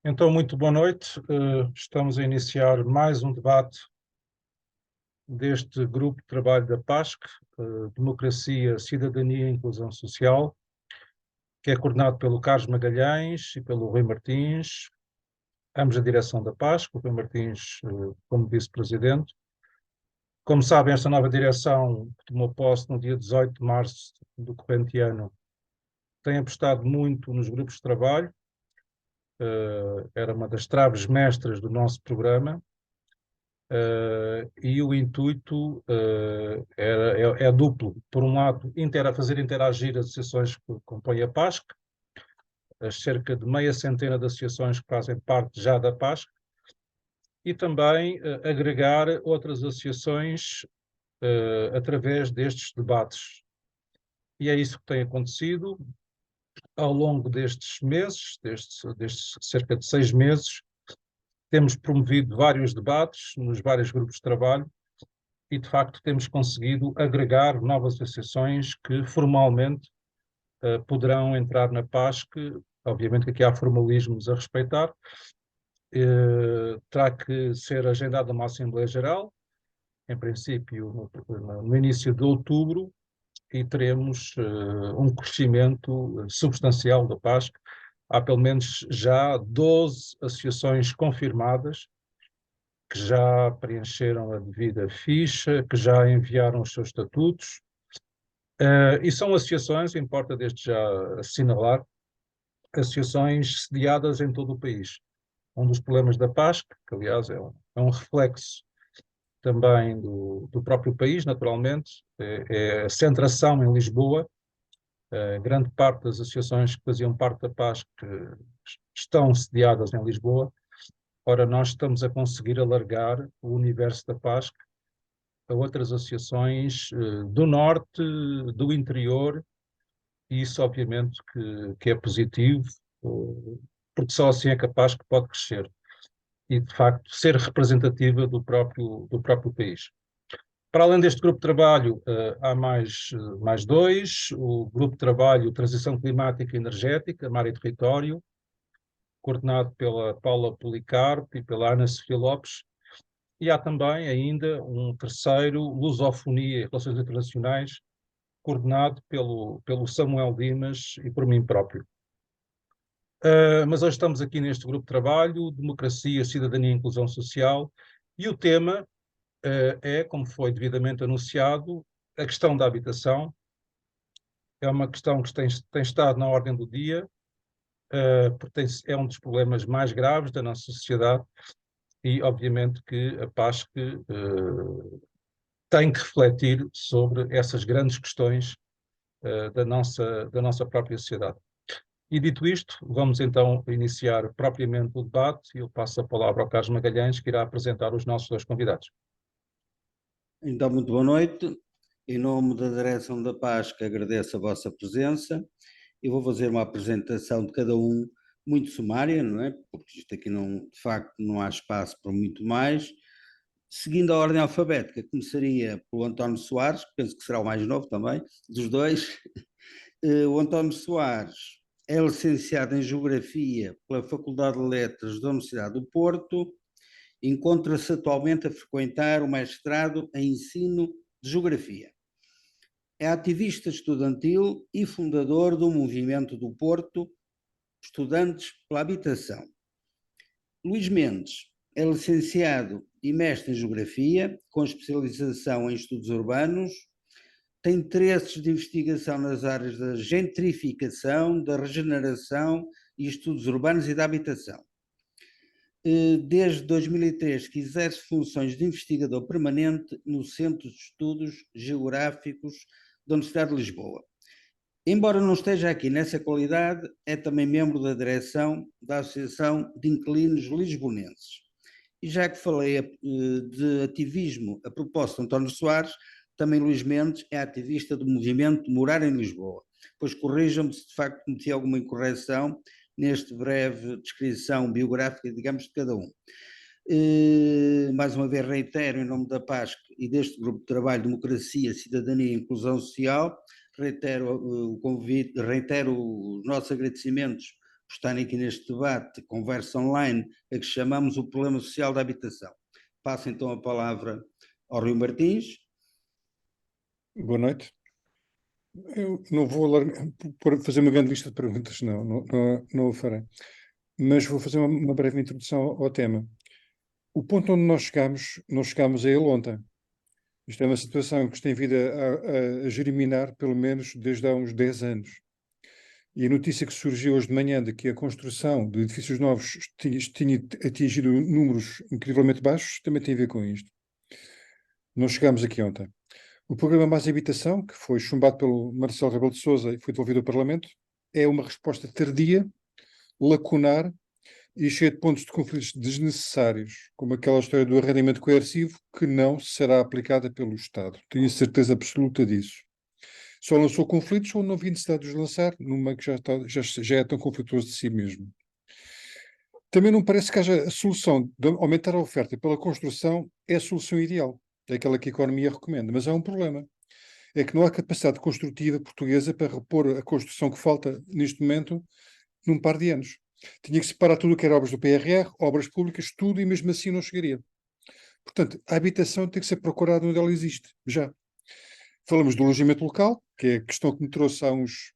Então, muito boa noite. Estamos a iniciar mais um debate deste grupo de trabalho da PASC, Democracia, Cidadania e Inclusão Social, que é coordenado pelo Carlos Magalhães e pelo Rui Martins, ambos a direção da PASC, o Rui Martins como vice-presidente. Como sabem, esta nova direção, que tomou posse no dia 18 de março do corrente ano, tem apostado muito nos grupos de trabalho, era uma das traves mestras do nosso programa. E o intuito é duplo. Por um lado, fazer interagir as associações que compõem a PASC, as cerca de meia centena de associações que fazem parte já da PASC, e também agregar outras associações através destes debates. E é isso que tem acontecido ao longo destes meses, destes cerca de 6 meses. Temos promovido vários debates nos vários grupos de trabalho, e, de facto, temos conseguido agregar novas associações que formalmente poderão entrar na PASC. Obviamente que aqui há formalismos a respeitar. Terá que ser agendada uma Assembleia Geral, em princípio no início de outubro, e teremos um crescimento substancial da PASC. Há pelo menos já 12 associações confirmadas, que já preencheram a devida ficha, que já enviaram os seus estatutos, e são associações, importa desde já assinalar, associações sediadas em todo o país. Um dos problemas da PASC, que aliás é um reflexo também do próprio país, naturalmente, é a centração em Lisboa. Grande parte das associações que faziam parte da PASC estão sediadas em Lisboa. Ora, nós estamos a conseguir alargar o universo da PASC a outras associações do norte, do interior, e isso obviamente que é positivo, porque só assim é capaz que pode crescer e, de facto, ser representativa do próprio país. Para além deste grupo de trabalho, há mais dois: o grupo de trabalho Transição Climática e Energética, Mar e Território, coordenado pela Paula Policarpo e pela Ana Sofia Lopes, e há também ainda um terceiro, Lusofonia e Relações Internacionais, coordenado pelo Samuel Dimas e por mim próprio. Mas hoje estamos aqui neste grupo de trabalho, Democracia, Cidadania e Inclusão Social, e o tema é, como foi devidamente anunciado, a questão da habitação. É uma questão que tem estado na ordem do dia, porque é um dos problemas mais graves da nossa sociedade, e obviamente que a PASC tem que refletir sobre essas grandes questões da nossa própria sociedade. E dito isto, vamos então iniciar propriamente o debate, e eu passo a palavra ao Carlos Magalhães, que irá apresentar os nossos dois convidados. Então, muito boa noite. Em nome da Direção da PASC, agradeço a vossa presença e vou fazer uma apresentação de cada um muito sumária, não é? Porque isto aqui, de facto, não há espaço para muito mais. Seguindo a ordem alfabética, começaria pelo António Soares, que penso que será o mais novo também, dos dois. O António Soares é licenciado em Geografia pela Faculdade de Letras da Universidade do Porto. Encontra-se atualmente a frequentar o mestrado em Ensino de Geografia. É ativista estudantil e fundador do Movimento do Porto, Estudantes pela Habitação. Luís Mendes é licenciado e mestre em Geografia, com especialização em Estudos Urbanos. Tem interesses de investigação nas áreas da gentrificação, da regeneração e estudos urbanos e da habitação. Desde 2003 que exerce funções de investigador permanente no Centro de Estudos Geográficos da Universidade de Lisboa. Embora não esteja aqui nessa qualidade, é também membro da direção da Associação de Inquilinos Lisbonenses. E já que falei de ativismo a propósito de António Soares, também Luís Mendes é ativista do movimento Morar em Lisboa. Pois corrijam-me se de facto cometi alguma incorreção neste breve descrição biográfica, digamos, de cada um. Mais uma vez reitero, em nome da PASC e deste grupo de trabalho Democracia, Cidadania e Inclusão Social, reitero o convite, reitero os nossos agradecimentos por estarem aqui neste debate, conversa online, a que chamamos o problema social da habitação. Passo então a palavra ao Rui Martins. Boa noite. Eu não vou fazer uma grande lista de perguntas, não o farei. Mas vou fazer uma breve introdução ao tema. O ponto onde nós chegámos a ele ontem. Isto é uma situação que se tem vindo a germinar, pelo menos desde há uns 10 anos. E a notícia que surgiu hoje de manhã de que a construção de edifícios novos tinha atingido números incrivelmente baixos também tem a ver com isto. Nós chegámos aqui ontem. O programa Mais Habitação, que foi chumbado pelo Marcelo Rebelo de Sousa e foi devolvido ao Parlamento, é uma resposta tardia, lacunar e cheia de pontos de conflitos desnecessários, como aquela história do arrendamento coercivo, que não será aplicada pelo Estado. Tenho certeza absoluta disso. Só lançou conflitos ou não havia necessidade de os lançar, numa que já é tão conflituoso de si mesmo. Também não parece que haja a solução de aumentar a oferta pela construção é a solução ideal. É aquela que a economia recomenda, mas há um problema. É que não há capacidade construtiva portuguesa para repor a construção que falta neste momento num par de anos. Tinha que separar tudo o que era obras do PRR, obras públicas, tudo, e mesmo assim não chegaria. Portanto, a habitação tem que ser procurada onde ela existe, já. Falamos do alojamento local, que é a questão que me trouxe há uns,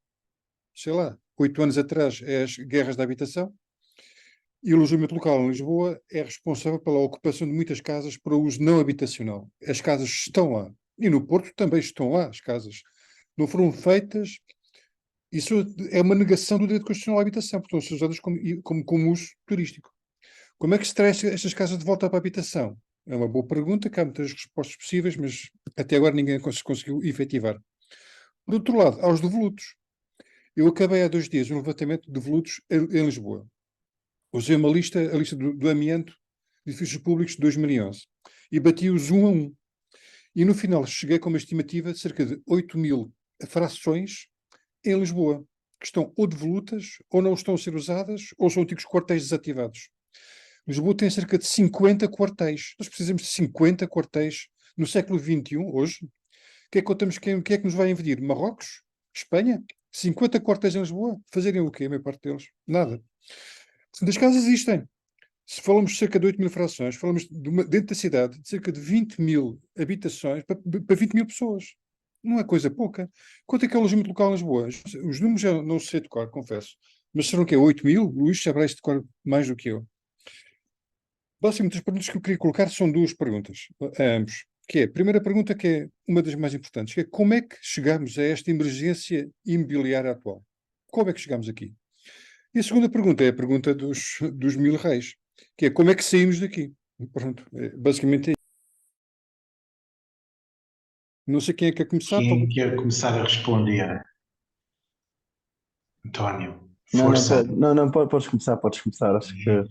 8 anos atrás, é as guerras da habitação. E o alojamento local em Lisboa é responsável pela ocupação de muitas casas para uso não habitacional. As casas estão lá. E no Porto também estão lá as casas. Não foram feitas. Isso é uma negação do direito constitucional à habitação, porque estão usadas como uso turístico. Como é que se traz estas casas de volta para a habitação? É uma boa pergunta, que há muitas respostas possíveis, mas até agora ninguém conseguiu efetivar. Por outro lado, há os devolutos. Eu acabei há 2 dias um levantamento de devolutos em Lisboa. Usei a lista do amianto de edifícios públicos de 2011 e bati-os 1 a 1. E no final cheguei com uma estimativa de cerca de 8.000 frações em Lisboa, que estão ou devolutas, ou não estão a ser usadas, ou são antigos quartéis desativados. Lisboa tem cerca de 50 quartéis. Nós precisamos de 50 quartéis no século XXI, hoje. O que é que contamos? Quem é que nos vai invadir? Marrocos? Espanha? 50 quartéis em Lisboa? Fazerem o quê, a maior parte deles? Nada. Portanto, as casas existem. Se falamos de cerca de 8.000 frações, falamos dentro da cidade de cerca de 20.000 habitações para 20.000 pessoas. Não é coisa pouca. Quanto é que é o alojamento local em Lisboa? Os números já não sei de cor, confesso. Mas serão o quê? 8.000? Luís saberá isto de cor mais do que eu. Basicamente, as perguntas que eu queria colocar são 2 perguntas a ambos. Que é, a primeira pergunta, que é uma das mais importantes, que é como é que chegamos a esta emergência imobiliária atual? Como é que chegamos aqui? E a segunda pergunta é a pergunta dos 1.000 réis, que é como é que saímos daqui? Pronto, basicamente é isso. Não sei quem é que quer começar. Quem quer começar a responder? António, Não, força. podes começar, acho que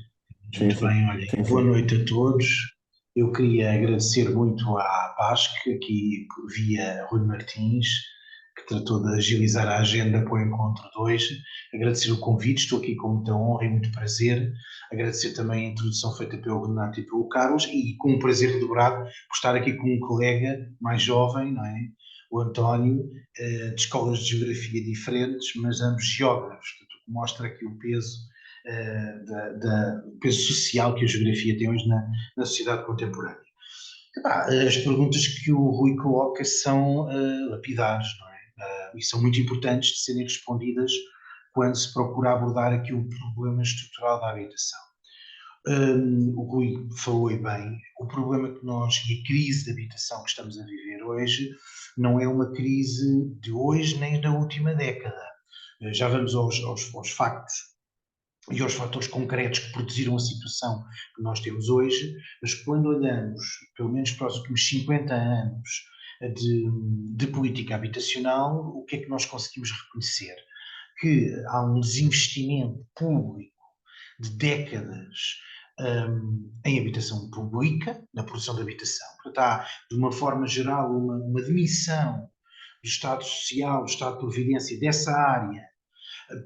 sim, Muito bem, olha, sim, boa sim. noite a todos. Eu queria agradecer muito à PASC, aqui via Rui Martins, que tratou de agilizar a agenda para o encontro de hoje. Agradecer o convite, estou aqui com muita honra e muito prazer. Agradecer também a introdução feita pelo Renato e pelo Carlos, e com um prazer redobrado por estar aqui com um colega mais jovem, não é? O António, de escolas de geografia diferentes, mas ambos geógrafos, portanto, mostra aqui o peso o peso social que a geografia tem hoje na sociedade contemporânea. As perguntas que o Rui coloca são lapidares, não é? E são muito importantes de serem respondidas quando se procura abordar aqui o problema estrutural da habitação. O Rui falou bem, o problema que nós, e a crise de habitação que estamos a viver hoje, não é uma crise de hoje nem da última década. Já vamos aos factos e aos fatores concretos que produziram a situação que nós temos hoje, mas quando olhamos, pelo menos para os últimos 50 anos de política habitacional, o que é que nós conseguimos reconhecer? Que há um desinvestimento público de décadas em habitação pública, na produção de habitação. Portanto, há, de uma forma geral, uma demissão do Estado Social, do Estado de Providência dessa área,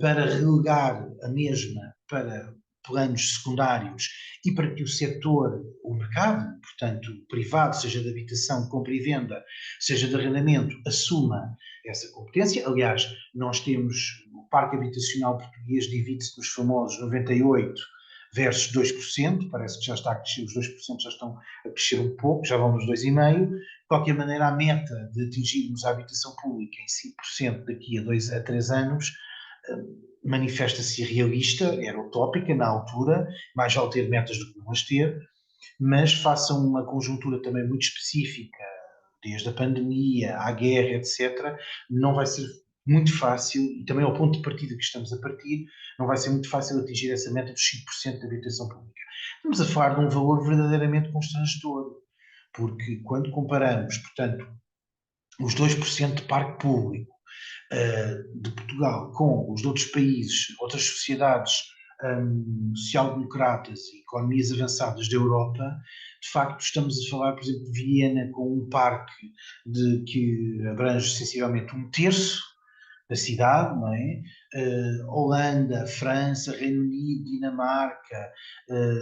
para relegar a mesma para planos secundários e para que o setor, o mercado, portanto, privado, seja de habitação, compra e venda, seja de arrendamento, assuma essa competência. Aliás, nós temos o parque habitacional português divide-se nos famosos 98 versus 2%, parece que já está a crescer, os 2% já estão a crescer um pouco, já vão nos 2,5%. De qualquer maneira, a meta de atingirmos a habitação pública em 5% daqui a 2 a 3 anos manifesta-se realista, era utópica na altura, mais vale ter metas do que não as ter, mas façam uma conjuntura também muito específica, desde a pandemia, à guerra, etc., não vai ser muito fácil, e também ao ponto de partida que estamos a partir, não vai ser muito fácil atingir essa meta dos 5% de habitação pública. Estamos a falar de um valor verdadeiramente constrangedor, porque quando comparamos, portanto, os 2% de parque público de Portugal com os de outros países, outras sociedades social-democratas e economias avançadas da Europa, de facto estamos a falar, por exemplo, de Viena com um parque que abrange sensivelmente 1/3 da cidade, não é? Holanda, França, Reino Unido, Dinamarca,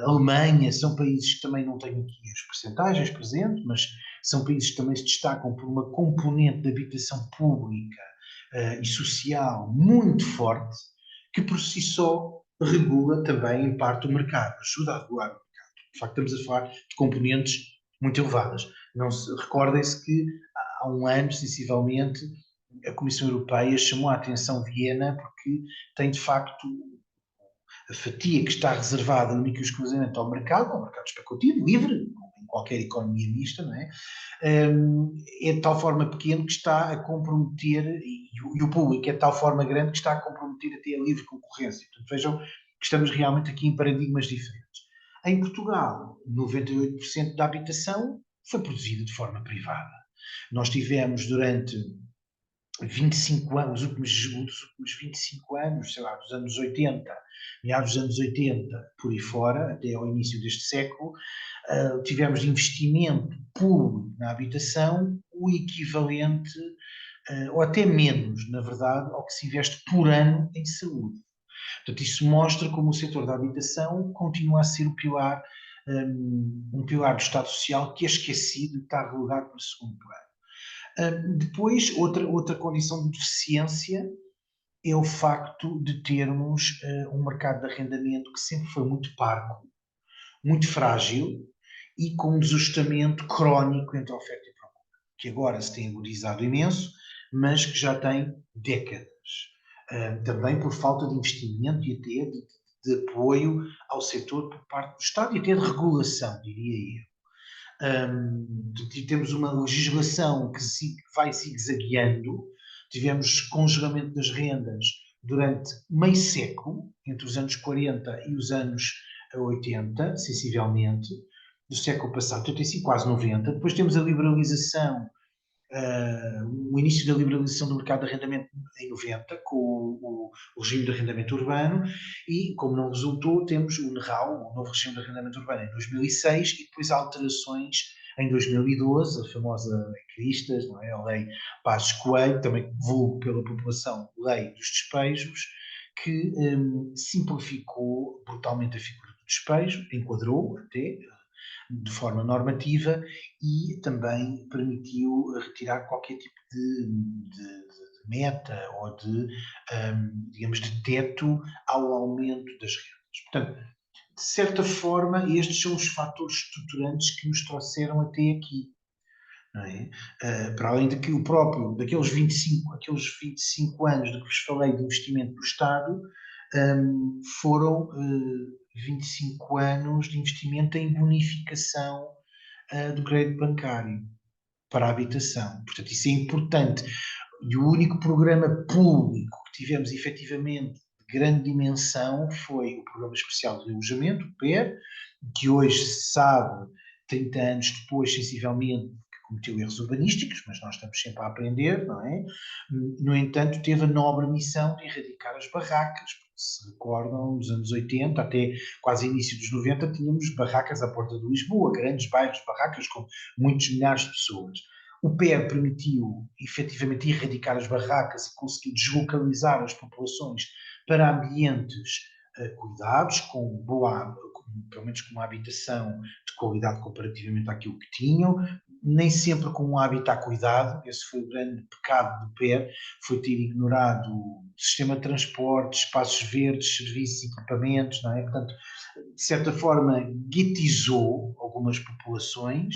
Alemanha, são países que também não têm aqui as percentagens presentes, mas são países que também se destacam por uma componente de habitação pública e social muito forte, que por si só regula também em parte o mercado, ajuda a regular o mercado. De facto, estamos a falar de componentes muito elevadas. Recordem-se que há um ano, sensivelmente, a Comissão Europeia chamou a atenção Viena porque tem, de facto, a fatia que está reservada única e exclusivamente ao mercado especulativo, livre, em qualquer economia mista, não é? É de tal forma pequeno que está a comprometer, e o público é de tal forma grande que está a comprometer até a livre concorrência. Portanto, vejam que estamos realmente aqui em paradigmas diferentes. Em Portugal, 98% da habitação foi produzida de forma privada. Nós tivemos durante 25 anos, os últimos 25 anos, sei lá, dos anos 80, meados dos anos 80, por aí fora, até ao início deste século, tivemos de investimento público na habitação o equivalente, ou até menos, na verdade, ao que se investe por ano em saúde. Portanto, isso mostra como o setor da habitação continua a ser um pilar do Estado Social que é esquecido e está relegado para o segundo plano. Depois, outra condição de deficiência é o facto de termos um mercado de arrendamento que sempre foi muito parco, muito frágil e com um desajustamento crónico entre a oferta e a procura, que agora se tem agudizado imenso, mas que já tem décadas. Também por falta de investimento e até de apoio ao setor por parte do Estado e até de regulação, diria eu. Temos uma legislação que vai zigue-zagueando, tivemos congelamento das rendas durante meio século, entre os anos 40 e os anos 80, sensivelmente, do século passado, 85, quase 90. Depois temos a liberalização, o início da liberalização do mercado de arrendamento em 90, com o regime de arrendamento urbano, e, como não resultou, temos o NRAU, o novo regime de arrendamento urbano, em 2006, e depois alterações em 2012, a famosa Lei Cristas, não é? A Lei Passos Coelho, também vulgo pela população, Lei dos Despejos, que simplificou brutalmente a figura do despejo, enquadrou até de forma normativa e também permitiu retirar qualquer tipo de meta ou digamos, de teto ao aumento das rendas. Portanto, de certa forma, estes são os fatores estruturantes que nos trouxeram até aqui. Não é? Para além de que o próprio, aqueles 25 anos de que vos falei de investimento do Estado, foram 25 anos de investimento em bonificação do crédito bancário para a habitação. Portanto, isso é importante. E o único programa público que tivemos efetivamente de grande dimensão foi o Programa Especial de Alojamento, o PER, que hoje se sabe, 30 anos depois, sensivelmente, que cometeu erros urbanísticos, mas nós estamos sempre a aprender, não é? No entanto, teve a nobre missão de erradicar as barracas. Se recordam, nos anos 80, até quase início dos 90, tínhamos barracas à porta de Lisboa, grandes bairros de barracas com muitos milhares de pessoas. O PER permitiu, efetivamente, erradicar as barracas e conseguiu deslocalizar as populações para ambientes cuidados, pelo menos com uma habitação de qualidade comparativamente àquilo que tinham, nem sempre com um habitat cuidado. Esse foi o grande pecado do PER, foi ter ignorado o sistema de transporte, espaços verdes, serviços e equipamentos, não é? Portanto, de certa forma, guetizou algumas populações,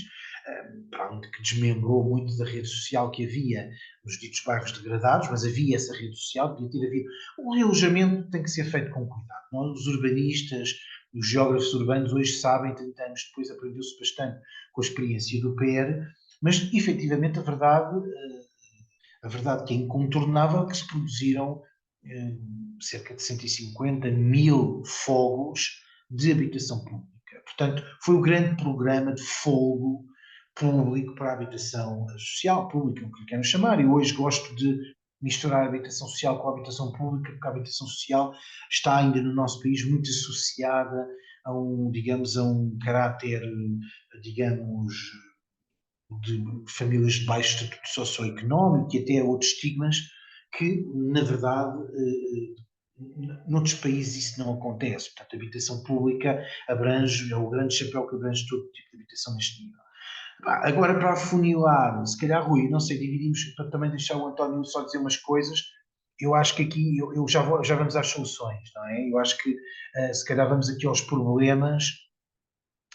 para além de que desmembrou muito da rede social que havia nos ditos bairros degradados, mas havia essa rede social, devia ter havido. O realojamento tem que ser feito com cuidado. Nós, os urbanistas, os geógrafos urbanos, hoje sabem, 30 anos depois aprendeu-se bastante com a experiência do PER, mas efetivamente a verdade que é incontornável é que se produziram cerca de 150 mil fogos de habitação pública. Portanto, foi o grande programa de fogo público para a habitação social, pública, o que querem chamar. Eu hoje gosto de misturar a habitação social com a habitação pública, porque a habitação social está ainda no nosso país muito associada a digamos, a um caráter, digamos, de famílias de baixo estatuto socioeconómico e até outros estigmas que, na verdade, noutros países isso não acontece. Portanto, a habitação pública abrange, é o grande chapéu que abrange todo tipo de habitação neste nível. Agora, para afunilar, se calhar, Rui, não sei, dividimos para também deixar o António só dizer umas coisas. Eu acho que aqui já vamos às soluções, não é? Eu acho que se calhar vamos aqui aos problemas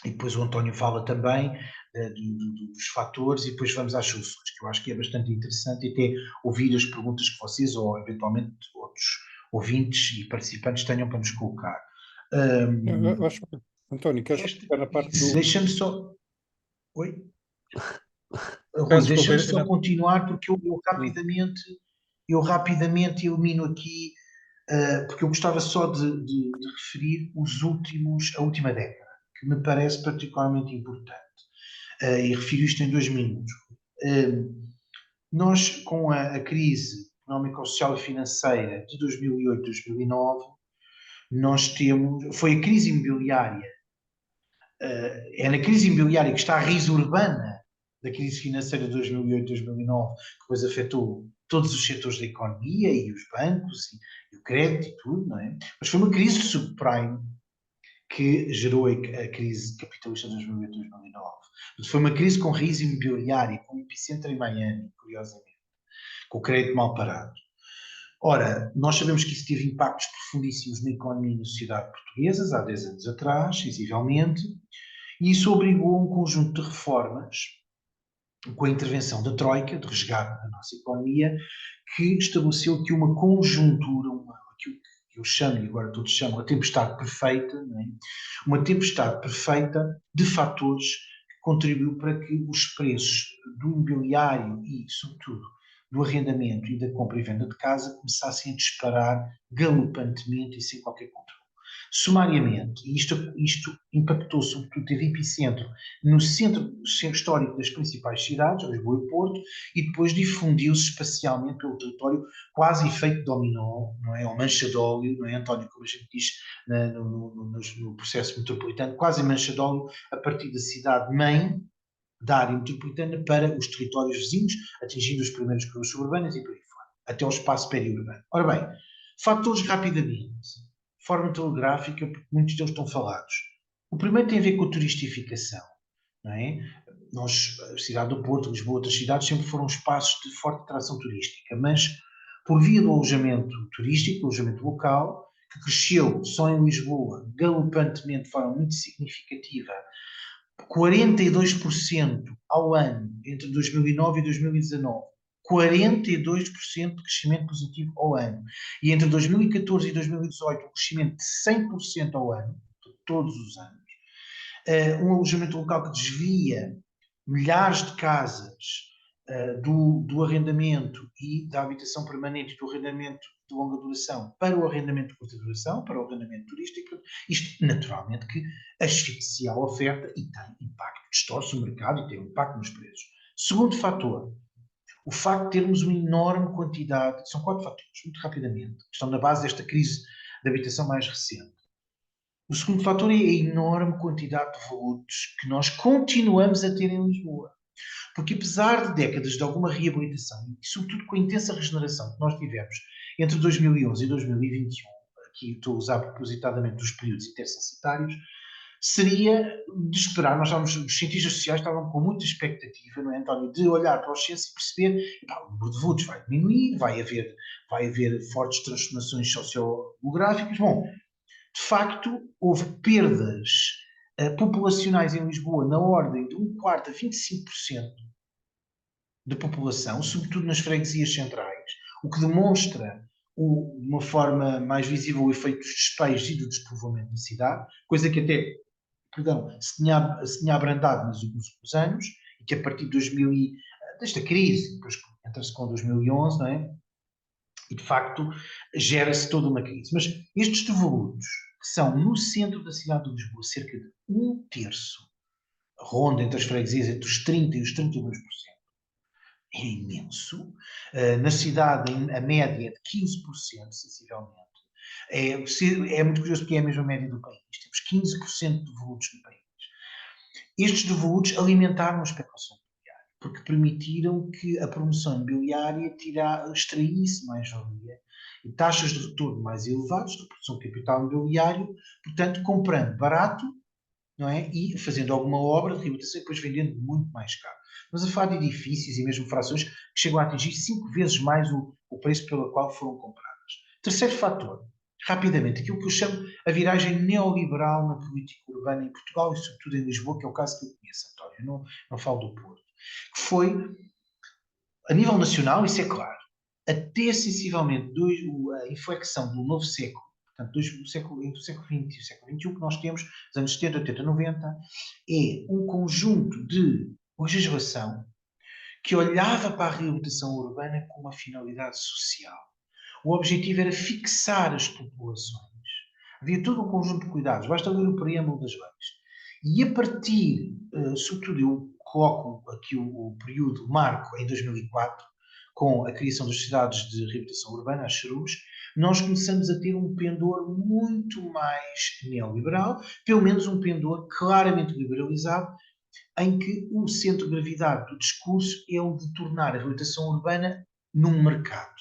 e depois o António fala também dos fatores e depois vamos às soluções, que eu acho que é bastante interessante e até ouvir as perguntas que vocês ou eventualmente outros ouvintes e participantes tenham para nos colocar. Eu acho que, António, queres ficar na parte do... Deixa-me só... Oi? Rui, Peço deixa-me desculpa, só continuar porque eu rapidamente elimino aqui, porque eu gostava só de referir a última década, que me parece particularmente importante. E refiro isto em 2 minutos. Nós, com a crise económico-social e financeira de 2008-2009, foi a crise imobiliária, é na crise imobiliária que está a raiz urbana da crise financeira de 2008-2009, que depois afetou todos os setores da economia e os bancos e o crédito e tudo, não é? Mas foi uma crise subprime que gerou a crise capitalista de 2008-2009. Foi uma crise com raiz imobiliária, com epicentro em Miami, curiosamente, com o crédito mal parado. Ora, nós sabemos que isso teve impactos profundíssimos na economia e na sociedade portuguesas, há 10 anos atrás, sensivelmente, e isso obrigou a um conjunto de reformas, com a intervenção da Troika, de resgate da nossa economia, que estabeleceu aqui uma conjuntura, aquilo que eu chamo, e agora todos chamam, a tempestade perfeita, não é? Uma tempestade perfeita de fatores que contribuiu para que os preços do imobiliário e, sobretudo, do arrendamento e da compra e venda de casa começassem a disparar galopantemente e sem qualquer controle. Sumariamente, e isto impactou, sobretudo, teve epicentro no centro histórico das principais cidades, Lisboa e Porto, e depois difundiu-se espacialmente pelo território, quase efeito dominó, não é? Ou mancha de óleo, não é, António, como a gente diz no processo metropolitano, quase mancha de óleo a partir da cidade-mãe da área metropolitana para os territórios vizinhos, atingindo os primeiros curvas suburbanas e por aí fora, até ao espaço periurbano. Ora bem, fatores rapidamente, de forma telegráfica, porque muitos deles estão falados. O primeiro tem a ver com a turistificação, não é? Nós, a cidade do Porto, Lisboa, outras cidades, sempre foram espaços de forte atração turística, mas por via do alojamento turístico, do alojamento local, que cresceu só em Lisboa, galopantemente, de forma muito significativa, 42% ao ano entre 2009 e 2019. 42% de crescimento positivo ao ano. E entre 2014 e 2018, um crescimento de 100% ao ano, todos os anos. Um alojamento local que desvia milhares de casas do arrendamento e da habitação permanente e do arrendamento de longa duração para o arrendamento de curta duração, para o arrendamento turístico. Isto, naturalmente, que asfixia a oferta e tem impacto, distorce o mercado e tem um impacto nos preços. Segundo fator, o facto de termos uma enorme quantidade, são 4 fatores, muito rapidamente, que estão na base desta crise de habitação mais recente. O segundo fator é a enorme quantidade de volutos que nós continuamos a ter em Lisboa. Porque apesar de décadas de alguma reabilitação, e sobretudo com a intensa regeneração que nós tivemos entre 2011 e 2021, aqui estou a usar propositadamente os períodos intercensitários, seria de esperar, os cientistas sociais estavam com muita expectativa, não é, António, de olhar para os censos e perceber que o número de votos vai diminuir, vai haver fortes transformações sociodemográficas. Bom, de facto, houve perdas populacionais em Lisboa na ordem de 1/4 a 25% de população, sobretudo nas freguesias centrais, o que demonstra de uma forma mais visível o efeito dos despejos e do despovoamento da cidade, coisa que até, perdão, se tinha abrandado nos últimos anos, e que a partir de 2000 desta crise, depois entra-se com 2011, não é? E de facto gera-se toda uma crise. Mas estes devolutos, que são no centro da cidade de Lisboa, cerca de 1/3, ronda entre as freguesias entre os 30% e os 32%, é imenso. Na cidade, a média é de 15%, sensivelmente. É muito curioso porque é a mesma média do país. Temos 15% de devolutos no país. Estes devolutos alimentaram a especulação imobiliária, porque permitiram que a promoção imobiliária extraísse mais valia e taxas de retorno mais elevadas da produção de capital imobiliário, portanto, comprando barato, não é? E fazendo alguma obra de reabilitação e depois vendendo muito mais caro. Mas a falar de edifícios e mesmo frações que chegam a atingir 5 vezes mais o preço pelo qual foram compradas. Terceiro fator, rapidamente, aquilo que eu chamo a viragem neoliberal na política urbana em Portugal e sobretudo em Lisboa, que é o caso que eu conheço, António, não falo do Porto, que foi, a nível nacional, isso é claro, até sensivelmente a inflexão do novo século, portanto, entre o século XX e o século XXI, que nós temos, os anos 70, 80, 90, é um conjunto de legislação que olhava para a reabilitação urbana com uma finalidade social. O objetivo era fixar as populações. Havia todo um conjunto de cuidados, basta ler o preâmbulo das leis. E a partir, sobretudo eu coloco aqui o período marco em 2004, com a criação das sociedades de reabilitação urbana, as CERUs, nós começamos a ter um pendor muito mais neoliberal, pelo menos um pendor claramente liberalizado, em que o centro de gravidade do discurso é o de tornar a reabilitação urbana num mercado.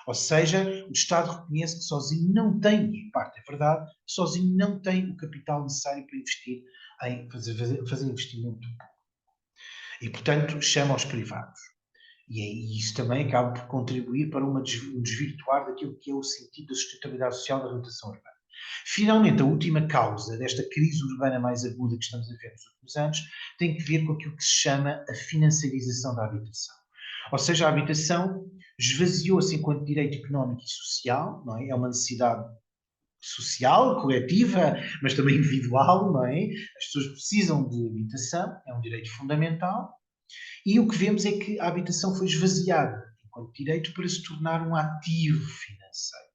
Ou seja, o Estado reconhece que sozinho não tem, e em parte é verdade, sozinho não tem o capital necessário para investir em fazer investimento público. E, portanto, chama aos privados. E isso também acaba por contribuir para um desvirtuar daquilo que é o sentido da sustentabilidade social da reabilitação urbana. Finalmente, a última causa desta crise urbana mais aguda que estamos a ver nos últimos anos tem que ver com aquilo que se chama a financiarização da habitação. Ou seja, a habitação esvaziou-se enquanto direito económico e social, não é? É uma necessidade social, coletiva, mas também individual, não é? As pessoas precisam de habitação, é um direito fundamental, e o que vemos é que a habitação foi esvaziada enquanto direito para se tornar um ativo financeiro.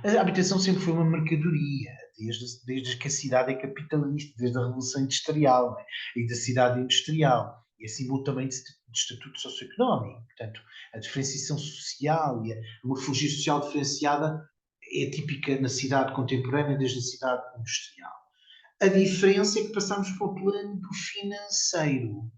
A habitação sempre foi uma mercadoria, desde que a cidade é capitalista, desde a Revolução Industrial, né? E da cidade industrial, e é símbolo também de estatuto socioeconómico. Portanto, a diferenciação social e a morfologia social diferenciada é típica na cidade contemporânea, desde a cidade industrial. A diferença é que passamos para o plano financeiro.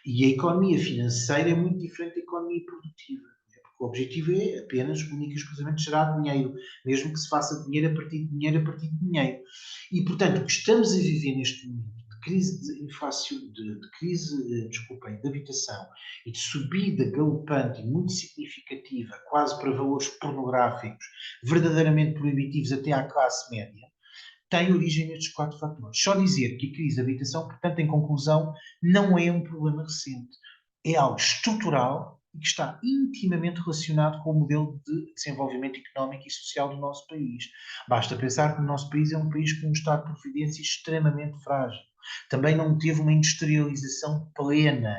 E a economia financeira é muito diferente da economia produtiva. Porque o objetivo é apenas, único e exclusivamente, gerar dinheiro, mesmo que se faça dinheiro a partir de dinheiro a partir de dinheiro. E, portanto, o que estamos a viver neste momento de crise de inflação, de habitação e de subida galopante e muito significativa, quase para valores pornográficos, verdadeiramente proibitivos até à classe média, tem origem nestes 4 fatores. Só dizer que a crise da habitação, portanto, em conclusão, não é um problema recente. É algo estrutural e que está intimamente relacionado com o modelo de desenvolvimento económico e social do nosso país. Basta pensar que o nosso país é um país com um estado de providência extremamente frágil. Também não teve uma industrialização plena.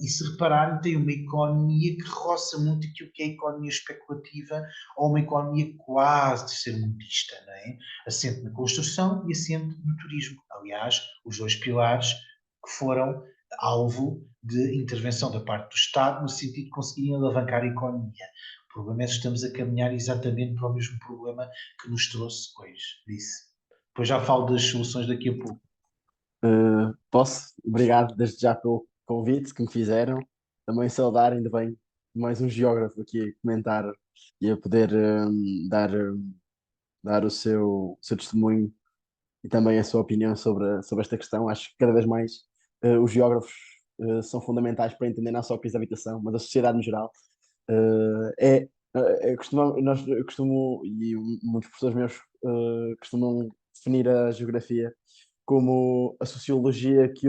E se repararem, tem uma economia que roça muito aquilo que é a economia especulativa ou uma economia quase de ser mundista, não é? Assente na construção e assente no turismo. Aliás, os 2 pilares que foram alvo de intervenção da parte do Estado no sentido de conseguirem alavancar a economia. O problema é que estamos a caminhar exatamente para o mesmo problema que nos trouxe hoje, disse. Depois já falo das soluções daqui a pouco. Posso? Obrigado desde já pelo convite que me fizeram. Também saudar, ainda bem, mais um geógrafo aqui a comentar e a poder dar o seu testemunho e também a sua opinião sobre esta questão. Acho que cada vez mais os geógrafos são fundamentais para entender não só a crise da habitação, mas a sociedade no geral. Eu costumo, e muitos professores meus costumam definir a geografia como a sociologia que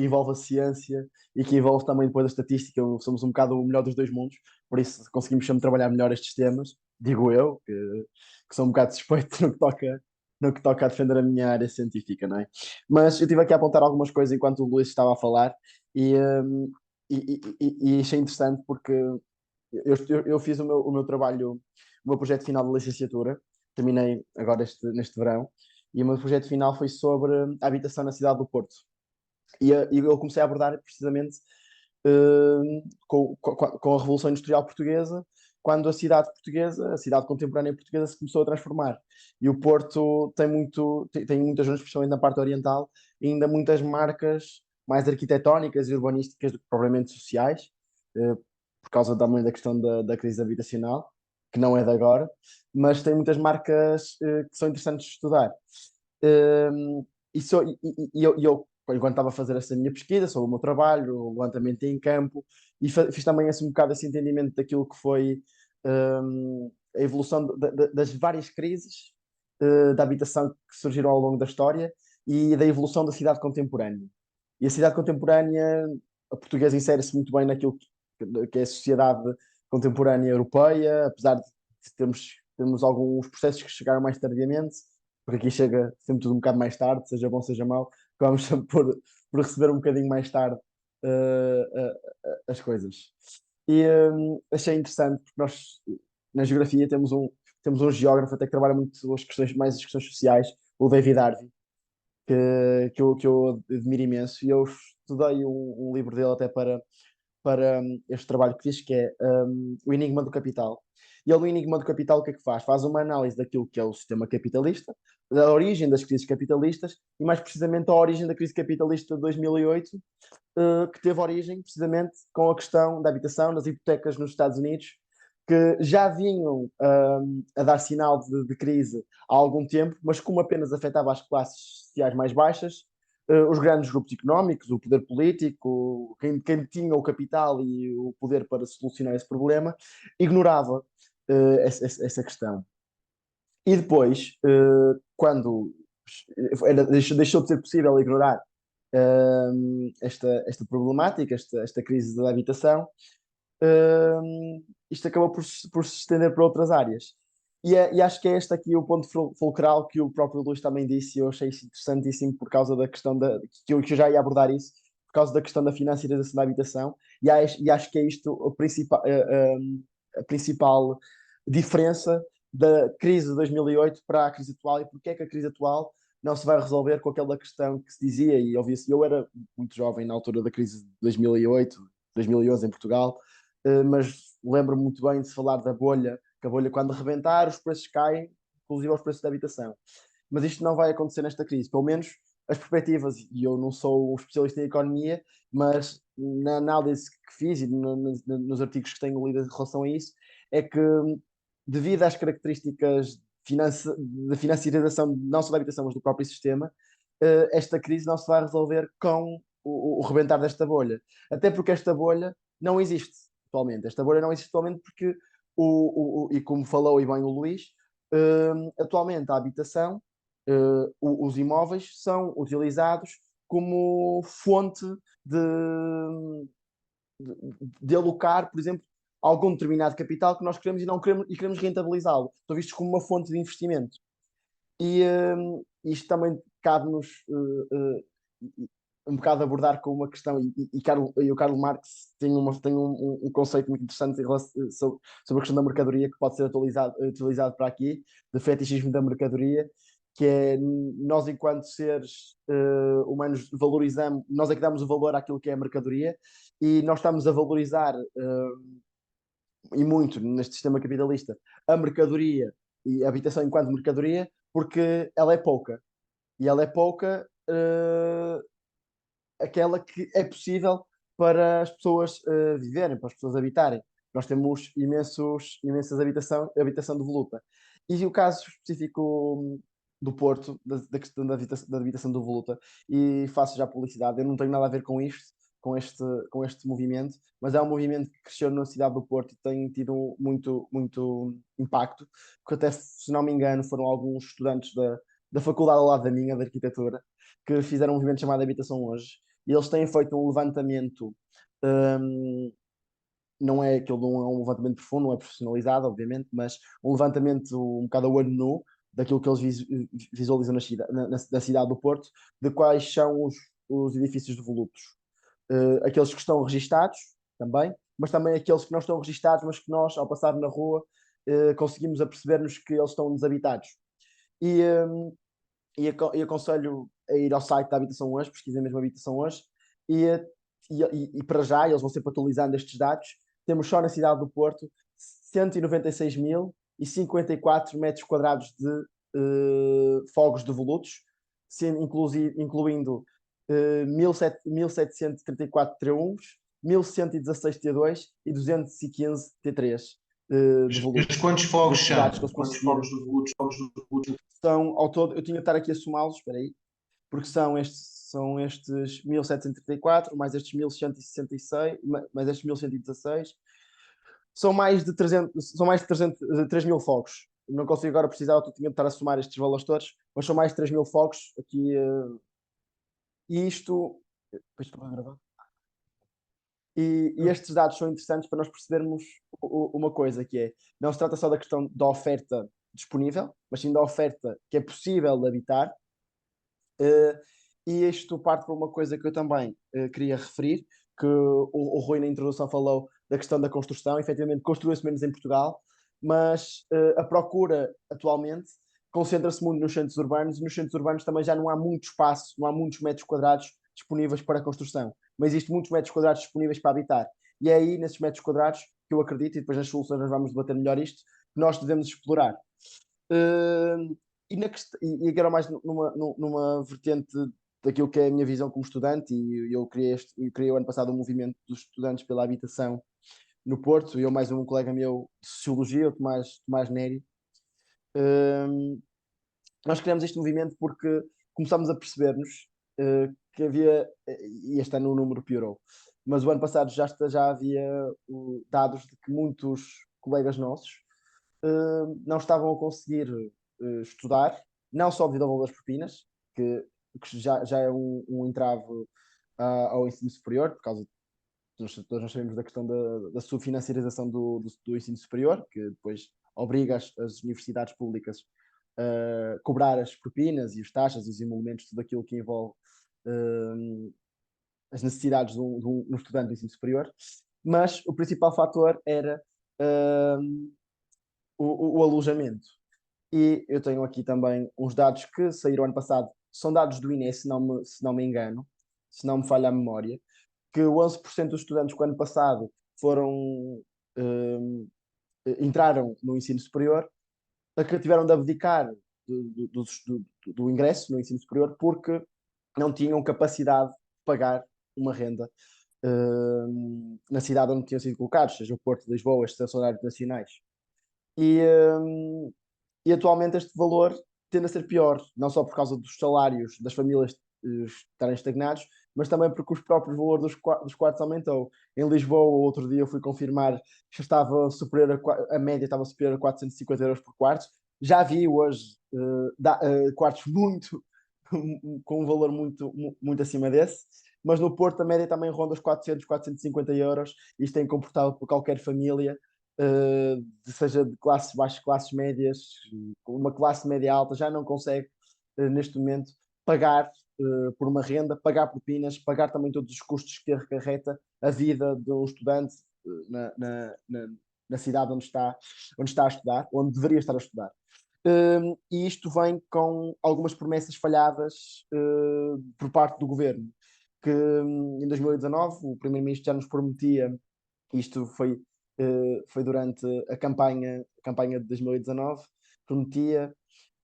envolve a ciência e que envolve também depois a estatística. Somos um bocado o melhor dos dois mundos, por isso conseguimos sempre trabalhar melhor estes temas, digo eu, que sou um bocado suspeito no que toca a defender a minha área científica, não é? Mas eu tive aqui a apontar algumas coisas enquanto o Luís estava a falar e, e achei interessante porque eu fiz o meu trabalho, o meu projeto final de licenciatura, terminei agora neste verão, e o meu projeto final foi sobre a habitação na cidade do Porto. E eu comecei a abordar precisamente com a Revolução Industrial Portuguesa, quando a cidade portuguesa, a cidade contemporânea portuguesa, se começou a transformar. E o Porto tem muitas zonas, especialmente na parte oriental, e ainda muitas marcas mais arquitetónicas e urbanísticas do que propriamente sociais, por causa também da questão da crise habitacional, que não é de agora, mas tem muitas marcas que são interessantes de estudar. E eu, enquanto estava a fazer essa minha pesquisa sobre o meu trabalho, o levantamento em campo, e fiz também um bocado esse entendimento daquilo que foi a evolução das várias crises da habitação que surgiram ao longo da história e da evolução da cidade contemporânea. E a cidade contemporânea, a portuguesa insere-se muito bem naquilo que é a sociedade contemporânea europeia, apesar de termos alguns processos que chegaram mais tardiamente, porque aqui chega sempre tudo um bocado mais tarde, seja bom, seja mau, acabamos sempre por receber um bocadinho mais tarde as coisas. E achei interessante, porque nós, na geografia, temos um geógrafo até que trabalha muito as questões sociais, o David Harvey, que eu admiro imenso, e eu estudei um livro dele até para este trabalho que fiz, que é O Enigma do Capital. E ele, no Enigma do Capital, o que é que faz? Faz uma análise daquilo que é o sistema capitalista, da origem das crises capitalistas, e mais precisamente a origem da crise capitalista de 2008, que teve origem precisamente com a questão da habitação, das hipotecas nos Estados Unidos, que já vinham a dar sinal de crise há algum tempo, mas como apenas afetava as classes sociais mais baixas, os grandes grupos económicos, o poder político, quem tinha o capital e o poder para solucionar esse problema, ignorava essa questão. E depois, quando deixou de ser possível ignorar esta problemática, esta crise da habitação, isto acabou por se estender para outras áreas. E acho que é este aqui o ponto fulcral que o próprio Luís também disse, e eu achei isso interessantíssimo por causa da questão que eu já ia abordar isso, por causa da questão da financiarização da habitação, e acho que é isto a principal diferença da crise de 2008 para a crise atual, e porque é que a crise atual não se vai resolver com aquela questão que se dizia, e ouvia-se, eu era muito jovem na altura da crise de 2008, 2011 em Portugal, mas lembro-me muito bem de se falar da bolha, que a bolha quando rebentar os preços caem, inclusive aos preços da habitação. Mas isto não vai acontecer nesta crise, pelo menos as perspectivas, e eu não sou um especialista em economia, mas na análise que fiz e nos artigos que tenho lido em relação a isso, é que devido às características de financiarização não só da habitação, mas do próprio sistema, esta crise não se vai resolver com o rebentar desta bolha. Até porque esta bolha não existe atualmente. Esta bolha não existe atualmente porque, e como falou e bem o Luís, atualmente a habitação, os imóveis são utilizados como fonte de, de alocar, por exemplo, algum determinado capital que nós queremos e queremos rentabilizá-lo. São vistos como uma fonte de investimento. E isto também cabe-nos um bocado abordar com uma questão, e o Karl Marx tem um conceito muito interessante sobre a questão da mercadoria que pode ser utilizado para aqui, de fetichismo da mercadoria, que é nós enquanto seres humanos nós é que damos o valor àquilo que é a mercadoria, e nós estamos a valorizar e muito neste sistema capitalista a mercadoria e a habitação enquanto mercadoria porque ela é pouca, e ela é pouca aquela que é possível para as pessoas viverem, para as pessoas habitarem. Nós temos imensas habitação de voluta. E o caso específico do Porto, da questão da habitação do Voluta, e faço já publicidade. Eu não tenho nada a ver com isto, com este movimento, mas é um movimento que cresceu na cidade do Porto e tem tido muito impacto, porque até, se não me engano, foram alguns estudantes da faculdade ao lado da minha, de arquitetura, que fizeram um movimento chamado Habitação Hoje, e eles têm feito um levantamento, não é aquele, não é um levantamento profundo, não é profissionalizado, obviamente, mas um levantamento um bocado a olho nu daquilo que eles visualizam na cidade do Porto, de quais são os edifícios devolutos. Aqueles que estão registados também, mas também aqueles que não estão registados, mas que nós, ao passar na rua, conseguimos aperceber-nos que eles estão desabitados. E aconselho a ir ao site da Habitação Hoje, pesquisem mesmo Habitação Hoje, e para já, eles vão sempre atualizando estes dados. Temos só na cidade do Porto 196.054 metros quadrados de fogos devolutos, incluindo 1.734 T1s, 1.116 T2 e 215 T3 devolutos. Mas quantos fogos Destes são? dados que eles Quantos conseguiram. fogos devolutos? São ao todo, eu tinha de estar aqui a somá-los, espera aí, porque são estes 1.734, mais estes 1.166, mais estes 1.116, são mais de 3.000 fogos. Não consigo agora precisar, eu tinha de estar a somar estes valores todos, mas são mais de 3.000 fogos aqui. E isto. Estou a gravar. E estes dados são interessantes para nós percebermos uma coisa, que é, não se trata só da questão da oferta disponível, mas sim da oferta que é possível de habitar. E isto parte para uma coisa que eu também queria referir, que o Rui na introdução falou da questão da construção. Efetivamente construiu-se menos em Portugal, mas a procura atualmente concentra-se muito nos centros urbanos, e nos centros urbanos também já não há muito espaço, não há muitos metros quadrados disponíveis para construção, mas existem muitos metros quadrados disponíveis para habitar. E é aí, nesses metros quadrados, que eu acredito, e depois nas soluções nós vamos debater melhor isto, que nós devemos explorar. E agora mais numa vertente daquilo que é a minha visão como estudante, e eu criei o ano passado um movimento dos estudantes pela habitação no Porto, eu mais um colega meu de Sociologia, o Tomás Néri. Nós criamos este movimento porque começámos a perceber-nos que havia, e este ano o número piorou, mas o ano passado já havia dados de que muitos colegas nossos não estavam a conseguir estudar, não só devido ao valor das propinas, que já é um entrave ao ensino superior, por causa todos nós sabemos da questão da subfinanciarização do ensino superior, que depois obriga as universidades públicas a cobrar as propinas e as taxas e os emolumentos, tudo aquilo que envolve as necessidades de um estudante do ensino superior. Mas o principal fator era o alojamento. E eu tenho aqui também uns dados que saíram ano passado, são dados do INE, se não me engano, se não me falha a memória, que 11% dos estudantes que o ano passado entraram no ensino superior, que tiveram de abdicar do ingresso no ensino superior porque não tinham capacidade de pagar uma renda na cidade onde tinham sido colocados, seja o Porto de Lisboa, estes horários nacionais. E atualmente este valor tende a ser pior, não só por causa dos salários das famílias estarem estagnados, mas também porque os próprios valores dos quartos aumentou. Em Lisboa, outro dia eu fui confirmar, já estava superior a média estava superior a 450 euros por quarto. Já vi hoje quartos com um valor muito acima desse, mas no Porto a média também ronda os 400, 450 euros. Isto é incomportável por qualquer família, seja de classes baixas, classes médias, uma classe média alta já não consegue neste momento pagar por uma renda, pagar propinas, pagar também todos os custos que acarreta a vida de um estudante na cidade onde está a estudar, onde deveria estar a estudar. E isto vem com algumas promessas falhadas por parte do governo, que em 2019 o primeiro-ministro já nos prometia, isto foi durante a campanha de 2019, prometia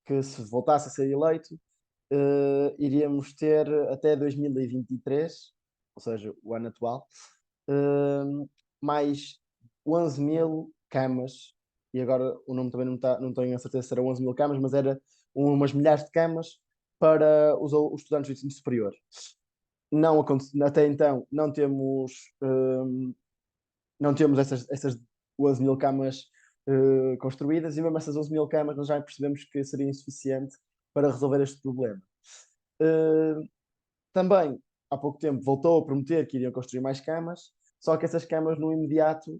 que se voltasse a ser eleito, iríamos ter até 2023, ou seja, o ano atual, mais 11.000 camas, e agora o nome também não tenho a certeza se era 11.000 camas, mas era umas milhares de camas para os estudantes do ensino superior. Até então não temos essas 11 mil camas construídas, e mesmo essas 11 mil camas nós já percebemos que seria insuficiente para resolver este problema. Também, há pouco tempo, voltou a prometer que iriam construir mais camas, só que essas camas para o imediato,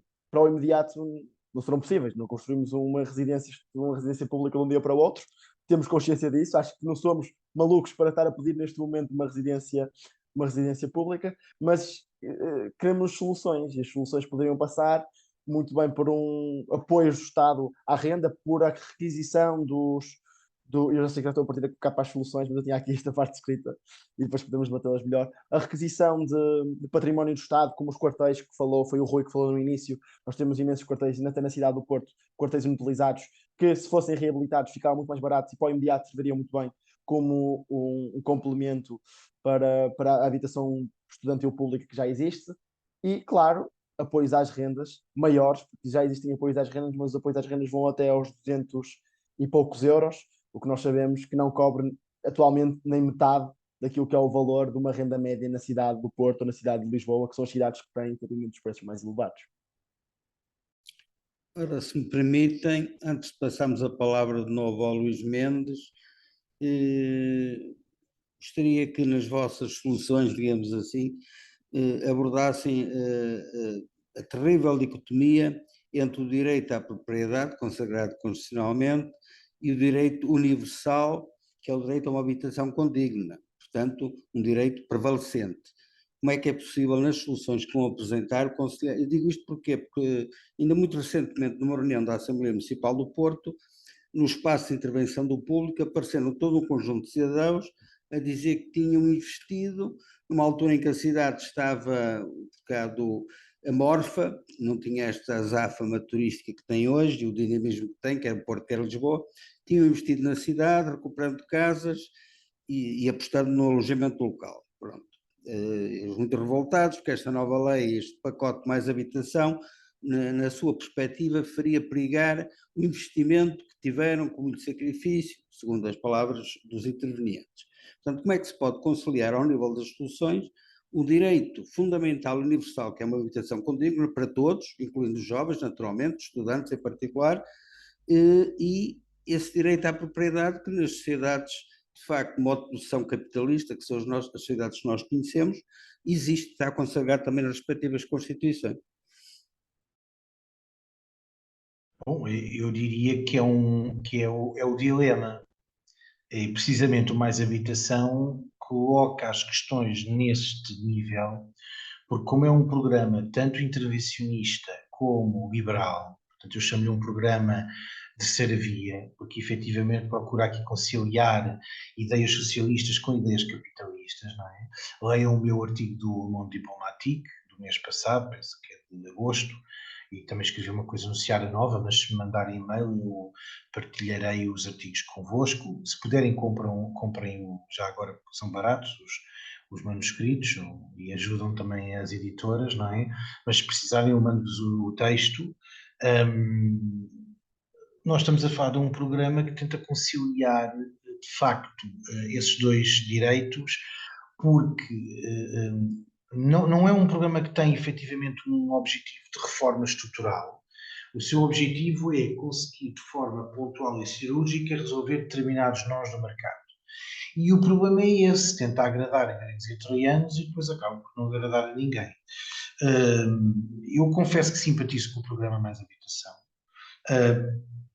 não serão possíveis. Não construímos uma residência pública de um dia para o outro, temos consciência disso, acho que não somos malucos para estar a pedir neste momento uma residência pública, mas queremos soluções, e as soluções poderiam passar muito bem por um apoio do Estado à renda, por a requisição eu já sei que já estou a partir de cá para as soluções, mas eu tinha aqui esta parte escrita e depois podemos debatê-las melhor. A requisição de património do Estado, como os quartéis que falou, foi o Rui que falou no início. Nós temos imensos quartéis, até na cidade do Porto, quartéis inutilizados, que se fossem reabilitados ficavam muito mais baratos e para o imediato serviriam muito bem como um complemento para a habitação estudantil pública que já existe. E, claro, apoios às rendas maiores, porque já existem apoios às rendas, mas os apoios às rendas vão até aos 200 e poucos euros, o que nós sabemos que não cobre atualmente nem metade daquilo que é o valor de uma renda média na cidade do Porto ou na cidade de Lisboa, que são as cidades que têm os preços mais elevados. Ora, se me permitem, antes de passarmos a palavra de novo ao Luís Mendes, gostaria que nas vossas soluções, digamos assim, abordassem a terrível dicotomia entre o direito à propriedade, consagrado constitucionalmente, e o direito universal, que é o direito a uma habitação condigna, portanto, um direito prevalecente. Como é que é possível, nas soluções que vão apresentar, conciliar? Eu digo isto porquê? Porque ainda muito recentemente, numa reunião da Assembleia Municipal do Porto, no espaço de intervenção do público, apareceram todo um conjunto de cidadãos a dizer que tinham investido numa altura em que a cidade estava um bocado amorfa, não tinha esta azáfama turística que tem hoje e o dinamismo que tem, quer o Porto, quer Lisboa, tinham investido na cidade, recuperando casas e apostando no alojamento local. Pronto. Eles muito revoltados, porque esta nova lei, este pacote mais habitação, na sua perspectiva, faria perigar o investimento que tiveram com muito sacrifício, segundo as palavras dos intervenientes. Portanto, como é que se pode conciliar, ao nível das soluções, o direito fundamental universal, que é uma habitação condigna para todos, incluindo os jovens, naturalmente, estudantes em particular, e esse direito à propriedade que nas sociedades, de facto, de modo de produção capitalista, que são as sociedades que nós conhecemos, existe, está consagrado também nas respectivas constituições. Bom, eu diria que é o dilema. E precisamente o Mais Habitação coloca as questões neste nível, porque como é um programa tanto intervencionista como liberal, portanto eu chamo-lhe um programa de terceira via, porque efetivamente procura aqui conciliar ideias socialistas com ideias capitalistas, não é? Leiam o meu artigo do Monde Diplomatique, do mês passado, penso que é de agosto, e também escrevi uma coisa no Seara Nova, mas se me mandarem e-mail eu partilharei os artigos convosco. Se puderem, comprem já agora, porque são baratos os manuscritos e ajudam também as editoras, não é? Mas se precisarem eu mando-vos o texto. Nós estamos a falar de um programa que tenta conciliar, de facto, esses dois direitos, porque não é um programa que tem efetivamente um objetivo de reforma estrutural. O seu objetivo é conseguir, de forma pontual e cirúrgica, resolver determinados nós do mercado. E o problema é esse, tenta agradar a grandes italianos e depois acaba por não agradar a ninguém. Eu confesso que simpatizo com o programa Mais Habitação.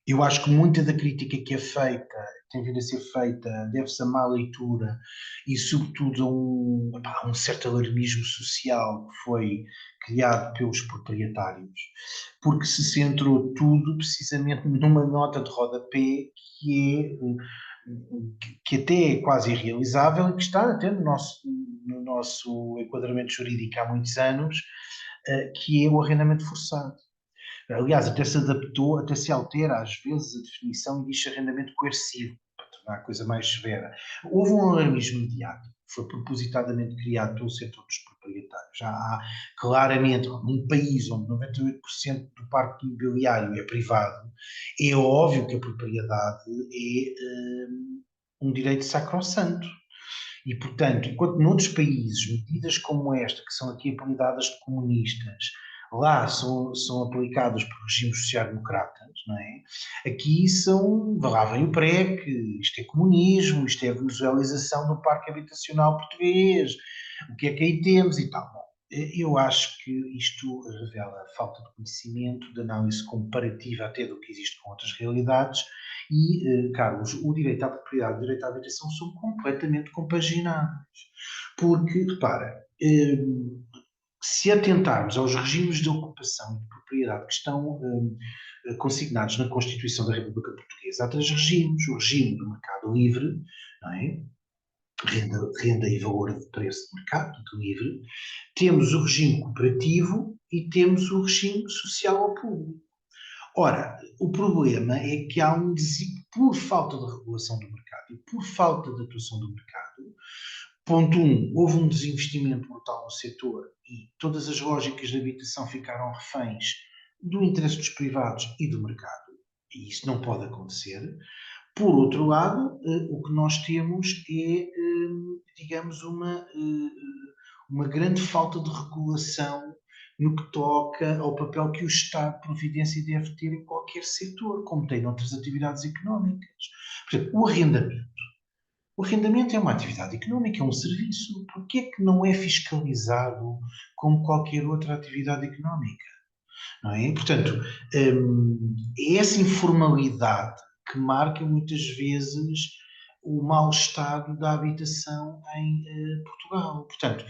Eu acho que muita da crítica que é feita, tem vindo a ser feita, deve-se a má leitura e, sobretudo, a um certo alarmismo social que foi criado pelos proprietários, porque se centrou tudo precisamente numa nota de rodapé que até é quase irrealizável e que está até no nosso enquadramento jurídico há muitos anos, que é o arrendamento forçado. Aliás, até se adaptou, até se altera às vezes a definição e diz arrendamento coercivo, para para a coisa mais severa. Houve um alarmismo mediático, que foi propositadamente criado pelo setor dos proprietários. Já há claramente, num país onde 98% do parque imobiliário é privado, é óbvio que a propriedade é um direito sacrossanto. E, portanto, enquanto noutros países, medidas como esta, que são aqui apelidadas de comunistas, lá são aplicadas por regimes social-democratas, não é? Aqui lá vem o PREC, isto é comunismo, isto é a venezuelização do parque habitacional português, o que é que aí temos e tal. Bom, eu acho que isto revela falta de conhecimento, de análise comparativa até do que existe com outras realidades, e, Carlos, o direito à propriedade e o direito à habitação são completamente compaginados. Porque, repara, se atentarmos aos regimes de ocupação e de propriedade que estão consignados na Constituição da República Portuguesa, há três regimes. O regime do mercado livre, não é? Renda e valor de preço de mercado, de livre. Temos o regime cooperativo e temos o regime social ou público. Ora, o problema é que há por falta de regulação do mercado e por falta de atuação do mercado, ponto 1, houve um desinvestimento brutal no setor e todas as lógicas de habitação ficaram reféns do interesse dos privados e do mercado. E isso não pode acontecer. Por outro lado, o que nós temos é, digamos, uma grande falta de regulação no que toca ao papel que o Estado de Providência deve ter em qualquer setor, como tem noutras atividades económicas. Por exemplo, o arrendamento. O arrendamento é uma atividade económica, é um serviço. Por que é que não é fiscalizado como qualquer outra atividade económica? Não é? Portanto, é essa informalidade que marca muitas vezes o mau estado da habitação em Portugal. Portanto,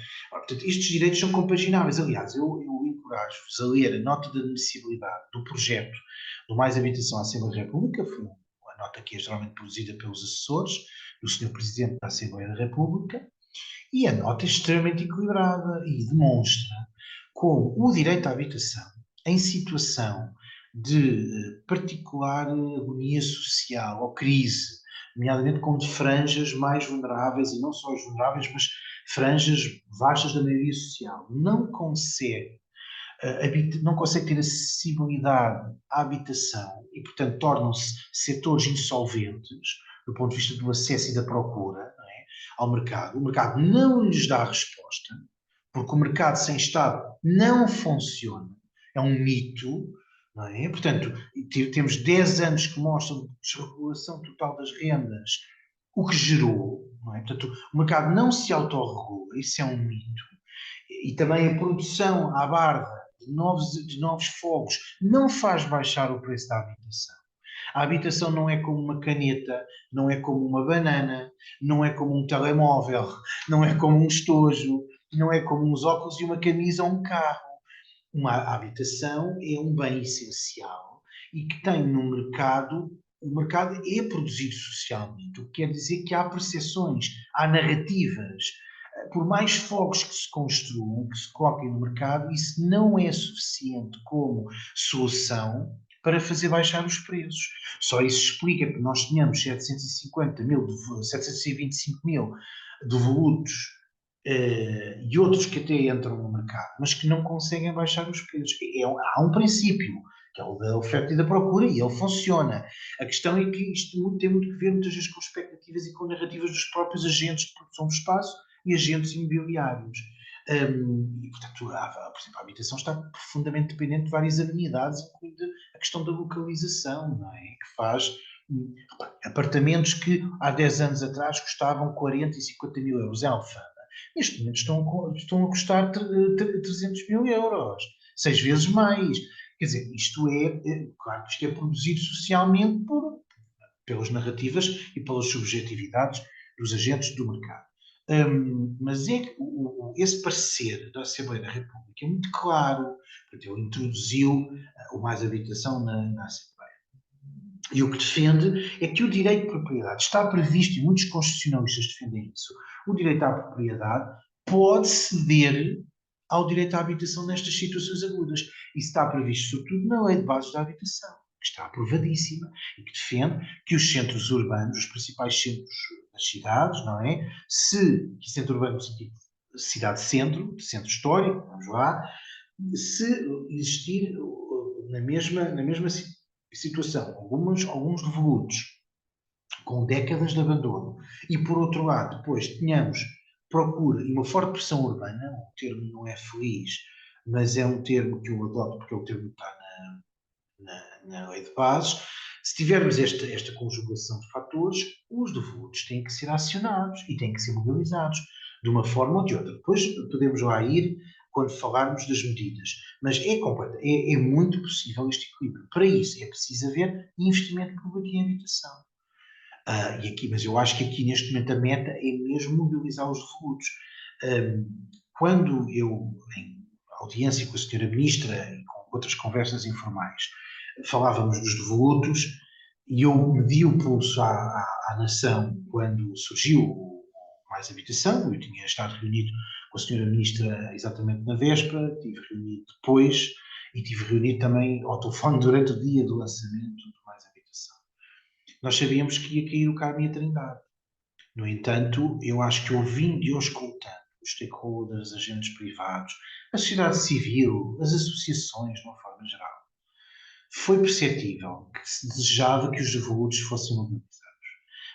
estes direitos são compagináveis. Aliás, eu encorajo-vos a ler a nota de admissibilidade do projeto do Mais Habitação à Assembleia da República. Foi uma nota que é geralmente produzida pelos assessores do Sr. Presidente da Assembleia da República, e a nota é extremamente equilibrada e demonstra como o direito à habitação, em situação de particular agonia social ou crise, nomeadamente com franjas mais vulneráveis, e não só as vulneráveis, mas franjas vastas da maioria social, não consegue ter acessibilidade à habitação e, portanto, tornam-se setores insolventes do ponto de vista do acesso e da procura, não é, ao mercado. O mercado não lhes dá resposta, porque o mercado sem Estado não funciona. É um mito, não é? Portanto, temos 10 anos que mostram desregulação total das rendas, o que gerou, não é? Portanto, o mercado não se autorregula, isso é um mito. E também a produção à barda de novos fogos não faz baixar o preço da habitação. A habitação não é como uma caneta, não é como uma banana, não é como um telemóvel, não é como um estojo, não é como uns óculos e uma camisa ou um carro. Uma habitação é um bem essencial e que tem no mercado, o mercado é produzido socialmente, o que quer dizer que há percepções, há narrativas. Por mais fogos que se construam, que se coloquem no mercado, isso não é suficiente como solução para fazer baixar os preços. Só isso explica que nós tenhamos 725 mil devolutos e outros que até entram no mercado, mas que não conseguem baixar os preços. Há um princípio, que é o da oferta e da procura, e ele funciona. A questão é que isto tem muito que ver, muitas vezes, com expectativas e com narrativas dos próprios agentes de produção do espaço e agentes imobiliários. E, portanto, por exemplo, a habitação está profundamente dependente de várias amenidades, incluindo a questão da localização, não é? Que faz apartamentos que há 10 anos atrás custavam 40 e 50 mil euros em Alfama. Neste momento estão a custar 300 mil euros, 6 vezes mais. Quer dizer, claro que isto é produzido socialmente pelas narrativas e pelas subjetividades dos agentes do mercado. Mas é que esse parecer da Assembleia da República é muito claro. Portanto, ele introduziu o Mais Habitação na Assembleia. E o que defende é que o direito de propriedade está previsto, e muitos constitucionalistas defendem isso, o direito à propriedade pode ceder ao direito à habitação nestas situações agudas. Isso está previsto, sobretudo, na Lei de Bases da Habitação. que está aprovadíssima e que defende que os centros urbanos, os principais centros das cidades, não é? Que centro urbano no sentido de cidade-centro, de centro histórico, vamos lá, se existir na mesma situação, alguns devolutos com décadas de abandono, e por outro lado, depois tenhamos procura e uma forte pressão urbana, o termo não é feliz, mas é um termo que eu adoto porque é o termo que está na lei de bases. Se tivermos esta conjugação de fatores, os devolutos têm que ser acionados e têm que ser mobilizados de uma forma ou de outra. Depois podemos lá ir quando falarmos das medidas, mas é muito possível este equilíbrio. Para isso é preciso haver investimento público em habitação. Mas eu acho que aqui neste momento a meta é mesmo mobilizar os devolutos. Quando eu, em audiência com a senhora Ministra e com outras conversas informais, falávamos dos devolutos e eu medi o pulso à nação quando surgiu o Mais Habitação. Eu tinha estado reunido com a senhora Ministra exatamente na véspera, tive reunido depois e tive reunido também ao telefone durante o dia do lançamento do Mais Habitação. Nós sabíamos que ia cair o Carmo e a Trindade. No entanto, eu acho que ouvindo e escutando os stakeholders, agentes privados, a sociedade civil, as associações, de uma forma geral, foi perceptível que se desejava que os devolutos fossem mobilizados.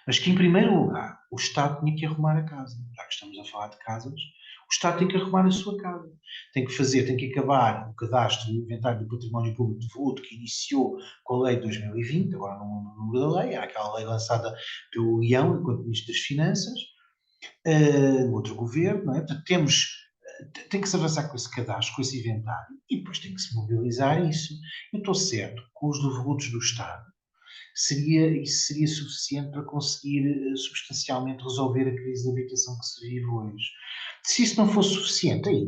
Mas que, em primeiro lugar, o Estado tinha que arrumar a casa. Já que estamos a falar de casas, o Estado tem que arrumar a sua casa. Tem que acabar o cadastro do inventário do património público de devoluto que iniciou com a lei de 2020, agora não lembro o número da lei, era aquela lei lançada pelo Leão, enquanto Ministro das Finanças, no outro governo, não é? Portanto, tem que se avançar com esse cadastro, com esse inventário, e depois tem que se mobilizar isso. Eu estou certo que com os devolutos do Estado, isso seria suficiente para conseguir substancialmente resolver a crise de habitação que se vive hoje. Se isso não fosse suficiente, aí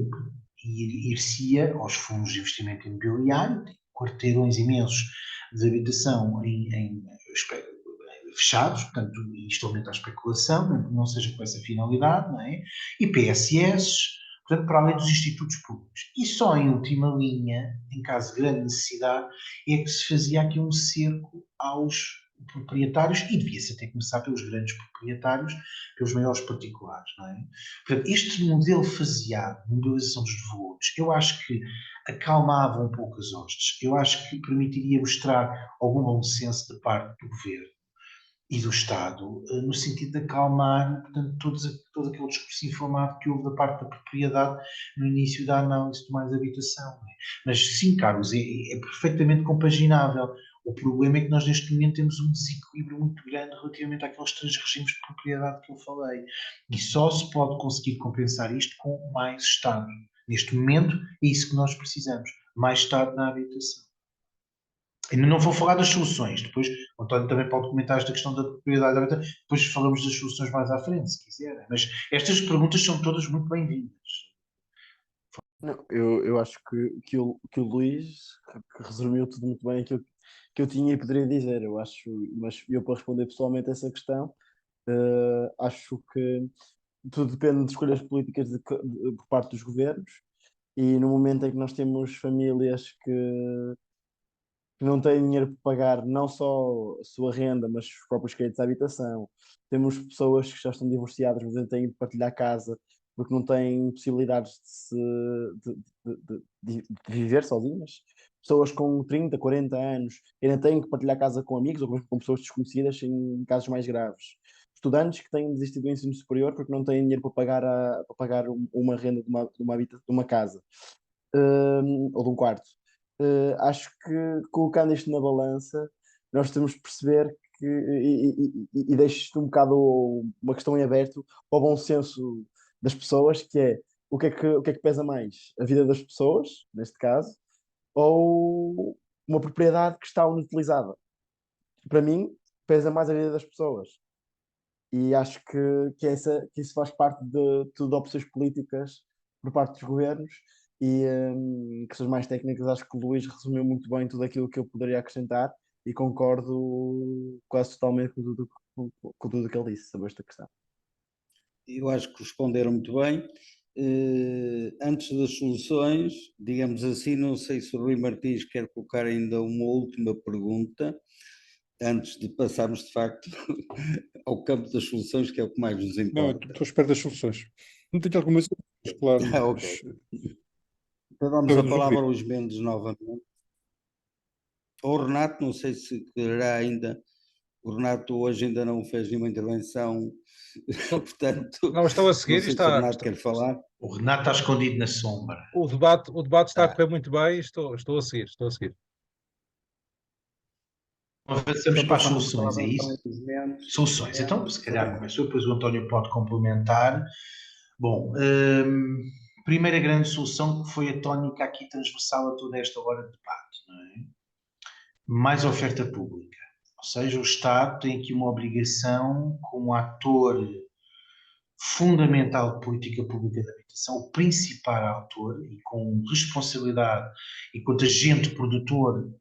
ir-se-ia aos fundos de investimento imobiliário, quarteirões imensos de habitação fechados, portanto, isto aumenta a especulação, não seja com essa finalidade, não é? E PSS, portanto, para além dos institutos públicos. E só em última linha, em caso de grande necessidade, é que se fazia aqui um cerco aos proprietários, e devia-se até começar pelos grandes proprietários, pelos maiores particulares, não é? Portanto, este modelo faseado de mobilização dos devolutos, eu acho que acalmava um pouco as hostes, eu acho que permitiria mostrar algum bom senso da parte do governo e do Estado, no sentido de acalmar, portanto, todo aquele discurso inflamado que houve da parte da propriedade no início da análise de Mais Habitação. Não é? Mas sim, Carlos, é perfeitamente compaginável. O problema é que nós neste momento temos um desequilíbrio muito grande relativamente àqueles 3 regimes de propriedade que eu falei. E só se pode conseguir compensar isto com mais Estado. Neste momento é isso que nós precisamos, mais Estado na habitação. Ainda não vou falar das soluções, depois o António também pode comentar esta questão da propriedade, depois falamos das soluções mais à frente, se quiserem. Mas estas perguntas são todas muito bem-vindas. Não, eu acho que o Luís que resumiu tudo muito bem aquilo que eu tinha e poderia dizer. Eu acho, mas eu para responder pessoalmente a essa questão, acho que tudo depende de escolhas políticas por parte dos governos, e no momento em que nós temos famílias que não têm dinheiro para pagar não só a sua renda, mas os próprios créditos de habitação. Temos pessoas que já estão divorciadas, mas ainda têm de partilhar casa porque não têm possibilidades de viver sozinhas. Pessoas com 30, 40 anos ainda têm que partilhar casa com amigos ou com pessoas desconhecidas em casos mais graves. Estudantes que têm desistido do ensino superior porque não têm dinheiro para pagar uma renda de uma casa, ou de um quarto. Acho que colocando isto na balança, nós temos de perceber que, e deixo isto um bocado uma questão em aberto ao bom senso das pessoas, que é o que é que pesa mais? A vida das pessoas, neste caso, ou uma propriedade que está inutilizada? Para mim, pesa mais a vida das pessoas. E acho que isso faz parte de tudo, opções políticas por parte dos governos, e questões mais técnicas. Acho que o Luís resumiu muito bem tudo aquilo que eu poderia acrescentar, e concordo quase totalmente com tudo que ele disse sobre esta questão. Eu acho que responderam muito bem Antes das soluções, digamos assim, não sei se o Rui Martins quer colocar ainda uma última pergunta, antes de passarmos de facto ao campo das soluções, que é o que mais nos Não, eu importa. estou à espera das soluções. Não tenho algumas soluções, claro, Ok. mas Então damos a estamos a palavra ouvir. ao Luís Mendes novamente. Ou o Renato, não sei se quererá ainda. O Renato hoje ainda não fez nenhuma intervenção, portanto, Não, estou a não seguir e sei se o Renato quer falar. O Renato está escondido na sombra. o debate está a Tá. correr muito bem e estou a seguir, estou a seguir. Avançamos Então para as passamos a soluções, é palavra então isso? a Luís Mendes. Soluções. Então, se calhar começou, depois o António pode complementar. Bom, primeira grande solução que foi a tónica aqui transversal a toda esta hora de debate, não é? Mais oferta pública. Ou seja, o Estado tem aqui uma obrigação como ator fundamental de política pública de habitação, o principal ator e com responsabilidade enquanto agente produtor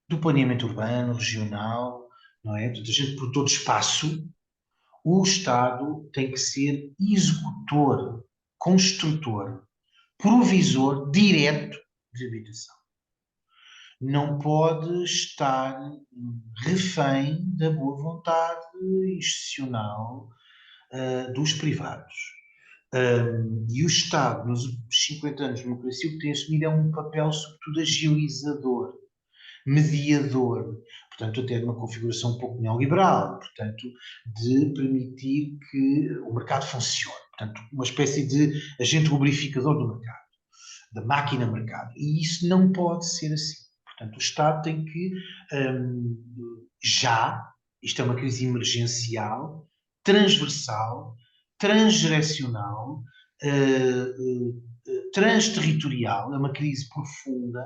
do planeamento urbano, regional, não é? Do agente produtor de espaço, o Estado tem que ser executor, construtor, provisor direto de habitação. Não pode estar refém da boa vontade institucional dos privados. E o Estado, nos últimos 50 anos de democracia, o que tem assumido é um papel, sobretudo, agilizador, mediador, portanto, até de uma configuração um pouco neoliberal, portanto, de permitir que o mercado funcione. Portanto, uma espécie de agente lubrificador do mercado, da máquina mercado. E isso não pode ser assim. Portanto, o Estado tem que, isto é uma crise emergencial, transversal, transgeracional, transterritorial, é uma crise profunda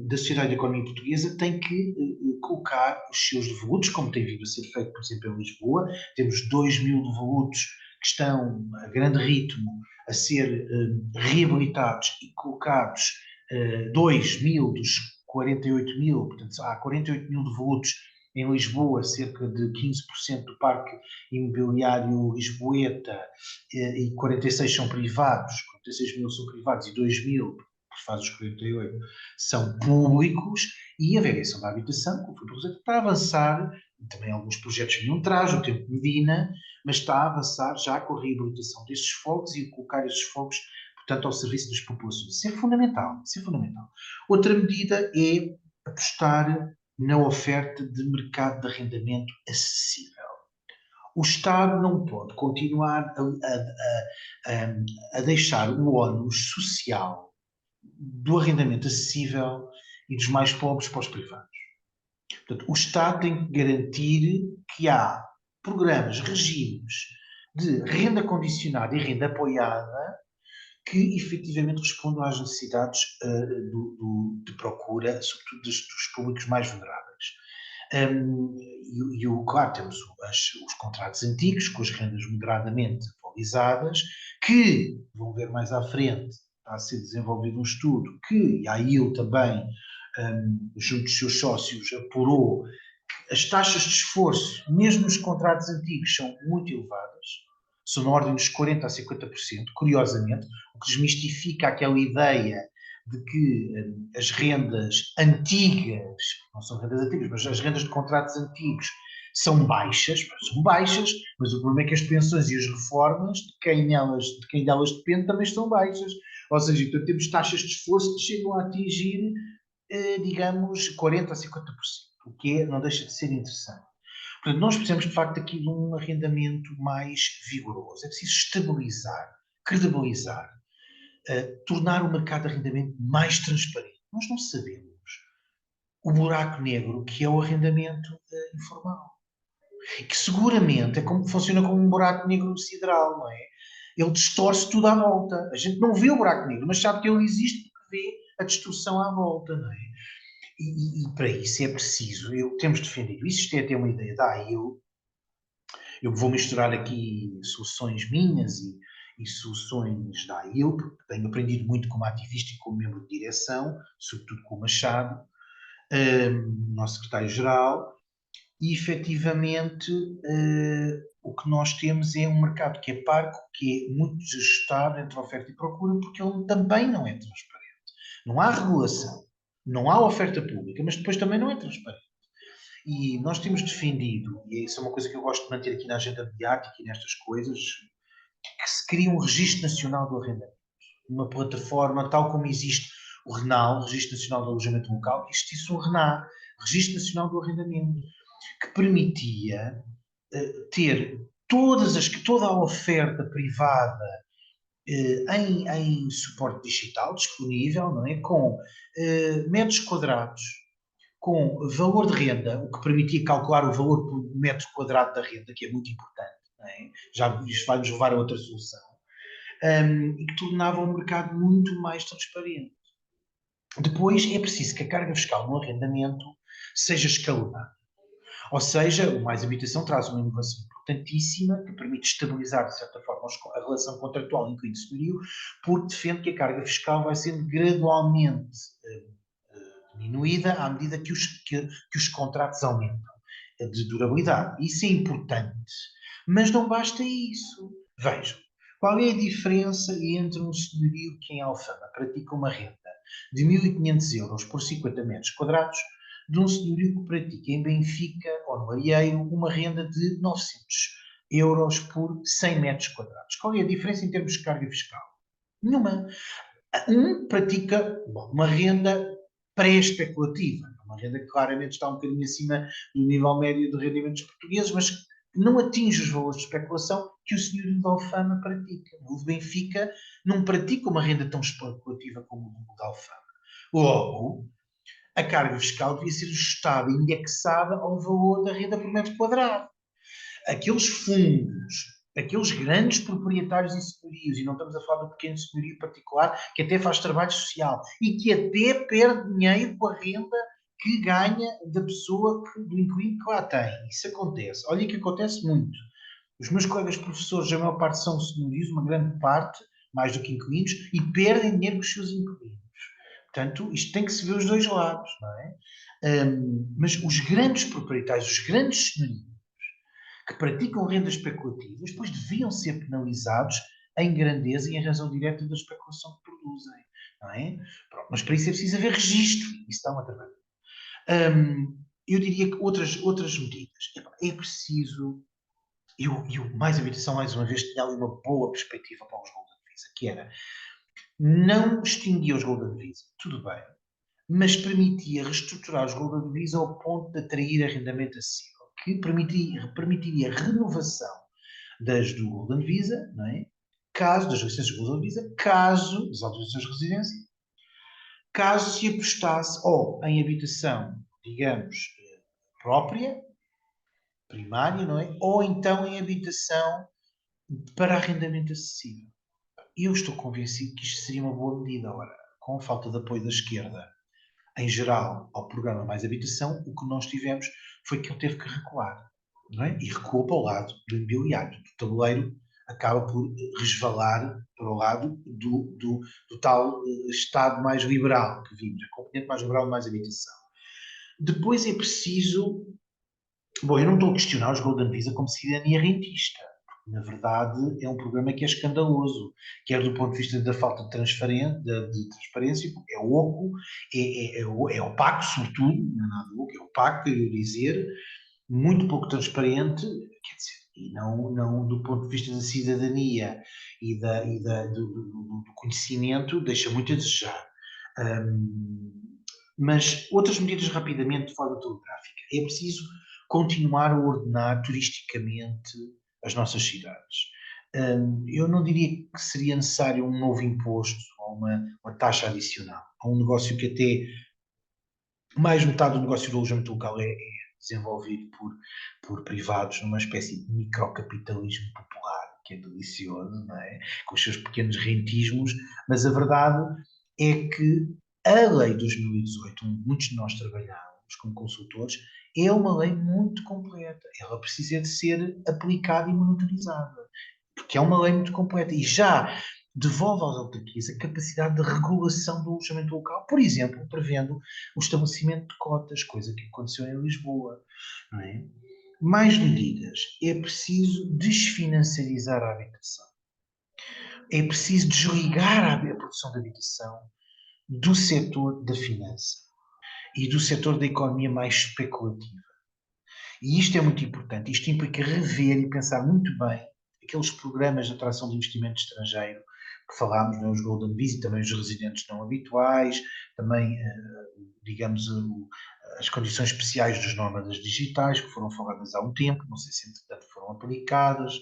da sociedade e da economia portuguesa, tem que colocar os seus devolutos, como tem vindo a ser feito, por exemplo, em Lisboa. Temos 2.000 devolutos que estão a grande ritmo a ser reabilitados e colocados 2.000 dos 48.000, portanto há 48.000 devolutos em Lisboa, cerca de 15% do parque imobiliário lisboeta, e 46 são privados, 46.000 são privados e 2.000, que faz os 48, são públicos, e a variação da habitação, como foi para avançar, também alguns projetos vinham atrás, o tempo Medina, mas está a avançar já com a reabilitação desses fogos e colocar esses fogos, portanto, ao serviço das populações. Isso é fundamental, isso é fundamental. Outra medida é apostar na oferta de mercado de arrendamento acessível. O Estado não pode continuar a deixar o ónus social do arrendamento acessível e dos mais pobres para os privados. Portanto, o Estado tem que garantir que há programas, regimes de renda condicionada e renda apoiada que efetivamente respondam às necessidades de procura, sobretudo dos públicos mais vulneráveis. Claro, temos os contratos antigos, com as rendas moderadamente atualizadas, que vão ver mais à frente, está a ser desenvolvido um estudo, que a AIL também, junto dos seus sócios, apurou que as taxas de esforço, mesmo nos contratos antigos, são muito elevadas, são na ordem dos 40% a 50%, curiosamente, o que desmistifica aquela ideia de que as rendas antigas, não são rendas antigas, mas as rendas de contratos antigos são baixas, mas o problema é que as pensões e as reformas de quem delas depende também estão baixas. Ou seja, então temos taxas de esforço que chegam a atingir, digamos, 40% a 50%, o que não deixa de ser interessante. Portanto, nós precisamos, de facto, aqui de um arrendamento mais vigoroso. É preciso estabilizar, credibilizar, tornar o mercado de arrendamento mais transparente. Nós não sabemos o buraco negro que é o arrendamento informal. Que seguramente funciona como um buraco negro sideral, não é? Ele distorce tudo à volta. A gente não vê o buraco negro, mas sabe que ele existe porque vê a destruição à volta, não é? E para isso é preciso, temos defendido isso, isto é até uma ideia da AIL. Eu vou misturar aqui soluções minhas e soluções da AIL, porque tenho aprendido muito como ativista e como membro de direção, sobretudo com o Machado, nosso secretário-geral, e efetivamente o que nós temos é um mercado que é parco, que é muito desajustado entre oferta e procura, porque ele também não é transparente. Não há regulação, não há oferta pública, mas depois também não é transparente. E nós temos defendido, e isso é uma coisa que eu gosto de manter aqui na agenda mediática e nestas coisas, que se cria um registro nacional do arrendamento. Uma plataforma, tal como existe o RNAL, Registro Nacional do Alojamento Local, existisse um RNA, Registro Nacional do Arrendamento, que permitia ter toda a oferta privada em suporte digital disponível, não é? Com metros quadrados, com valor de renda, o que permitia calcular o valor por metro quadrado da renda, que é muito importante, não é? Já isto vai nos levar a outra solução, e que tornava o mercado muito mais transparente. Depois é preciso que a carga fiscal no arrendamento seja escalonada. Ou seja, o Mais Habitação traz uma inovação importantíssima que permite estabilizar, de certa forma, a relação contratual inquilino-senhorio, porque defende que a carga fiscal vai sendo gradualmente diminuída à medida que os contratos aumentam de durabilidade. Isso é importante. Mas não basta isso. Vejam, qual é a diferença entre um senhorio que em Alfama pratica uma renda de 1.500 euros por 50 metros quadrados de um senhorio que pratica em Benfica ou no Arieiro uma renda de 900 euros por 100 metros quadrados? Qual é a diferença em termos de carga fiscal? Nenhuma. Um pratica uma renda pré-especulativa, uma renda que claramente está um bocadinho acima do nível médio de rendimentos portugueses, mas não atinge os valores de especulação que o senhorio de Alfama pratica. O de Benfica não pratica uma renda tão especulativa como o de Alfama. Logo, a carga fiscal devia ser ajustada e indexada ao valor da renda por metro quadrado. Aqueles fundos, aqueles grandes proprietários em senhorios, e não estamos a falar do pequeno senhorio particular, que até faz trabalho social e que até perde dinheiro com a renda que ganha da pessoa, do inquilino que lá tem. Isso acontece. Olha que acontece muito. Os meus colegas professores, a maior parte são senhorios, uma grande parte, mais do que inquilinos, e perdem dinheiro com os seus inquilinos. Portanto, isto tem que se ver os dois lados, não é? Mas os grandes proprietários, os grandes senhorios, que praticam rendas especulativas, depois deviam ser penalizados em grandeza e em razão direta da especulação que produzem, não é? Pronto, mas para isso é preciso haver registro. Isso dá uma trabalho. Eu diria que outras medidas. É preciso... E o Mais Habitação, mais uma vez, tinha ali uma boa perspectiva para os Golden Visa, que era não extinguir os Golden Visa, tudo bem, mas permitia reestruturar os Golden Visa ao ponto de atrair arrendamento acessível, que permitiria a renovação do Golden Visa, não é? Das licenças Golden Visa, das autorizações de residência, caso se apostasse ou em habitação, digamos, própria, primária, não é? Ou então em habitação para arrendamento acessível. Eu estou convencido que isto seria uma boa medida. Ora, com a falta de apoio da esquerda, em geral, ao programa Mais Habitação, o que nós tivemos foi que ele teve que recuar, não é? E recuou para o lado do imobiliário. O tabuleiro acaba por resvalar para o lado do tal Estado mais liberal que vimos, a componente mais liberal de Mais Habitação. Depois é preciso... Bom, eu não estou a questionar os Golden Visa como cidadania rentista. Na verdade, é um programa que é escandaloso, quer do ponto de vista da falta de transparência, é oco, é opaco, sobretudo, não é nada oco, é opaco, quero dizer, muito pouco transparente, quer dizer, e não do ponto de vista da cidadania e do conhecimento, deixa muito a desejar. Mas outras medidas rapidamente de forma telegráfica. É preciso continuar a ordenar turisticamente as nossas cidades. Eu não diria que seria necessário um novo imposto ou uma taxa adicional. Há um negócio que até mais metade do negócio do alojamento local é desenvolvido por privados numa espécie de microcapitalismo popular, que é delicioso, não é? Com os seus pequenos rentismos, mas a verdade é que a Lei de 2018, onde muitos de nós trabalhamos como consultores, é uma lei muito completa. Ela precisa de ser aplicada e monitorizada, porque é uma lei muito completa. E já devolve às autarquias a capacidade de regulação do alojamento local, por exemplo, prevendo o estabelecimento de cotas, coisa que aconteceu em Lisboa, não é? Mais medidas. É preciso desfinanciarizar a habitação. É preciso desligar a produção de habitação do setor da finança e do setor da economia mais especulativa. E isto é muito importante. Isto implica rever e pensar muito bem aqueles programas de atração de investimento estrangeiro que falámos, não é? Os Golden Visa, também os residentes não habituais, também, digamos, as condições especiais dos nómadas digitais, que foram faladas há um tempo, não sei se entretanto foram aplicadas.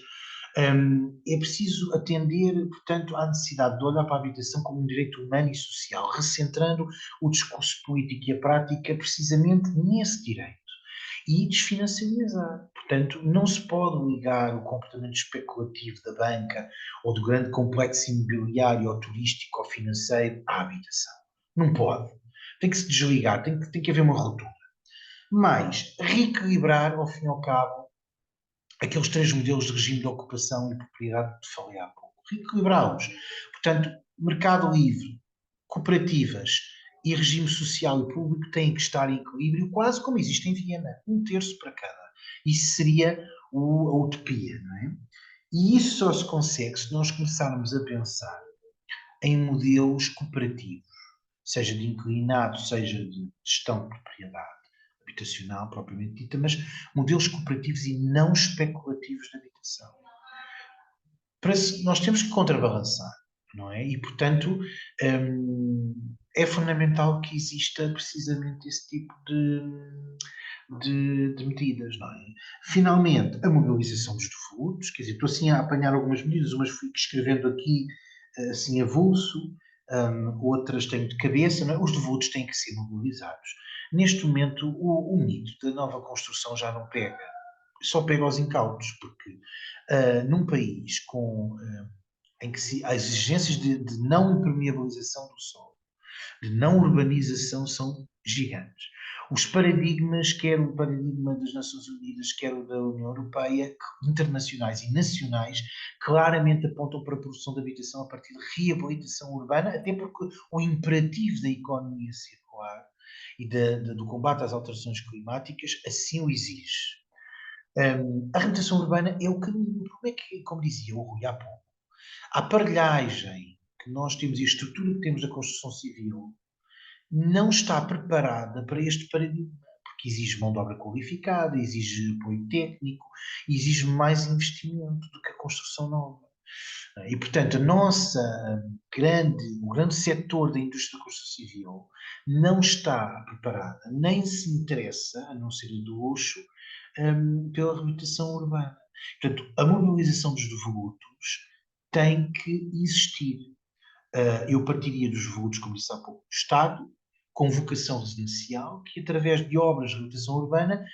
É preciso atender, portanto, à necessidade de olhar para a habitação como um direito humano e social, recentrando o discurso político e a prática precisamente nesse direito. E desfinanciarizar. Portanto, não se pode ligar o comportamento especulativo da banca ou do grande complexo imobiliário ou turístico ou financeiro à habitação. Não pode. Tem que se desligar, tem que haver uma ruptura. Mas reequilibrar, ao fim e ao cabo, aqueles 3 modelos de regime de ocupação e propriedade que falei há pouco. Reequilibrá-los. Portanto, mercado livre, cooperativas e regime social e público têm que estar em equilíbrio, quase como existe em Viena, 1/3 para cada. Isso seria a utopia, não é? E isso só se consegue se nós começarmos a pensar em modelos cooperativos, seja de inquilinato, seja de gestão de propriedade habitacional propriamente dita, mas modelos cooperativos e não especulativos de habitação. Nós temos que contrabalançar, não é? E, portanto, é fundamental que exista precisamente esse tipo de medidas, não é? Finalmente, a mobilização dos devolutos, quer dizer, estou assim a apanhar algumas medidas, umas fui escrevendo aqui assim avulso, outras tenho de cabeça, não é? Os devolutos têm que ser mobilizados. Neste momento, o mito da nova construção já não pega, só pega aos incautos, porque num país em que as exigências de não impermeabilização do solo, de não urbanização, são gigantes. Os paradigmas, quer o paradigma das Nações Unidas, quer o da União Europeia, internacionais e nacionais, claramente apontam para a produção de habitação a partir de reabilitação urbana, até porque o imperativo da economia circular e do combate às alterações climáticas assim o exige. A reabilitação urbana é o caminho. Como é que, como dizia o Rui há pouco, a aparelhagem que nós temos e a estrutura que temos da construção civil não está preparada para este paradigma, porque exige mão de obra qualificada, exige apoio técnico, exige mais investimento do que a construção nova. E, portanto, o grande setor da indústria da construção civil não está preparada, nem se interessa, a não ser do luxo, pela reabilitação urbana. Portanto, a mobilização dos devolutos tem que existir. Eu partiria dos devolutos, como disse há pouco, do Estado, com vocação residencial, que através de obras de reabilitação urbana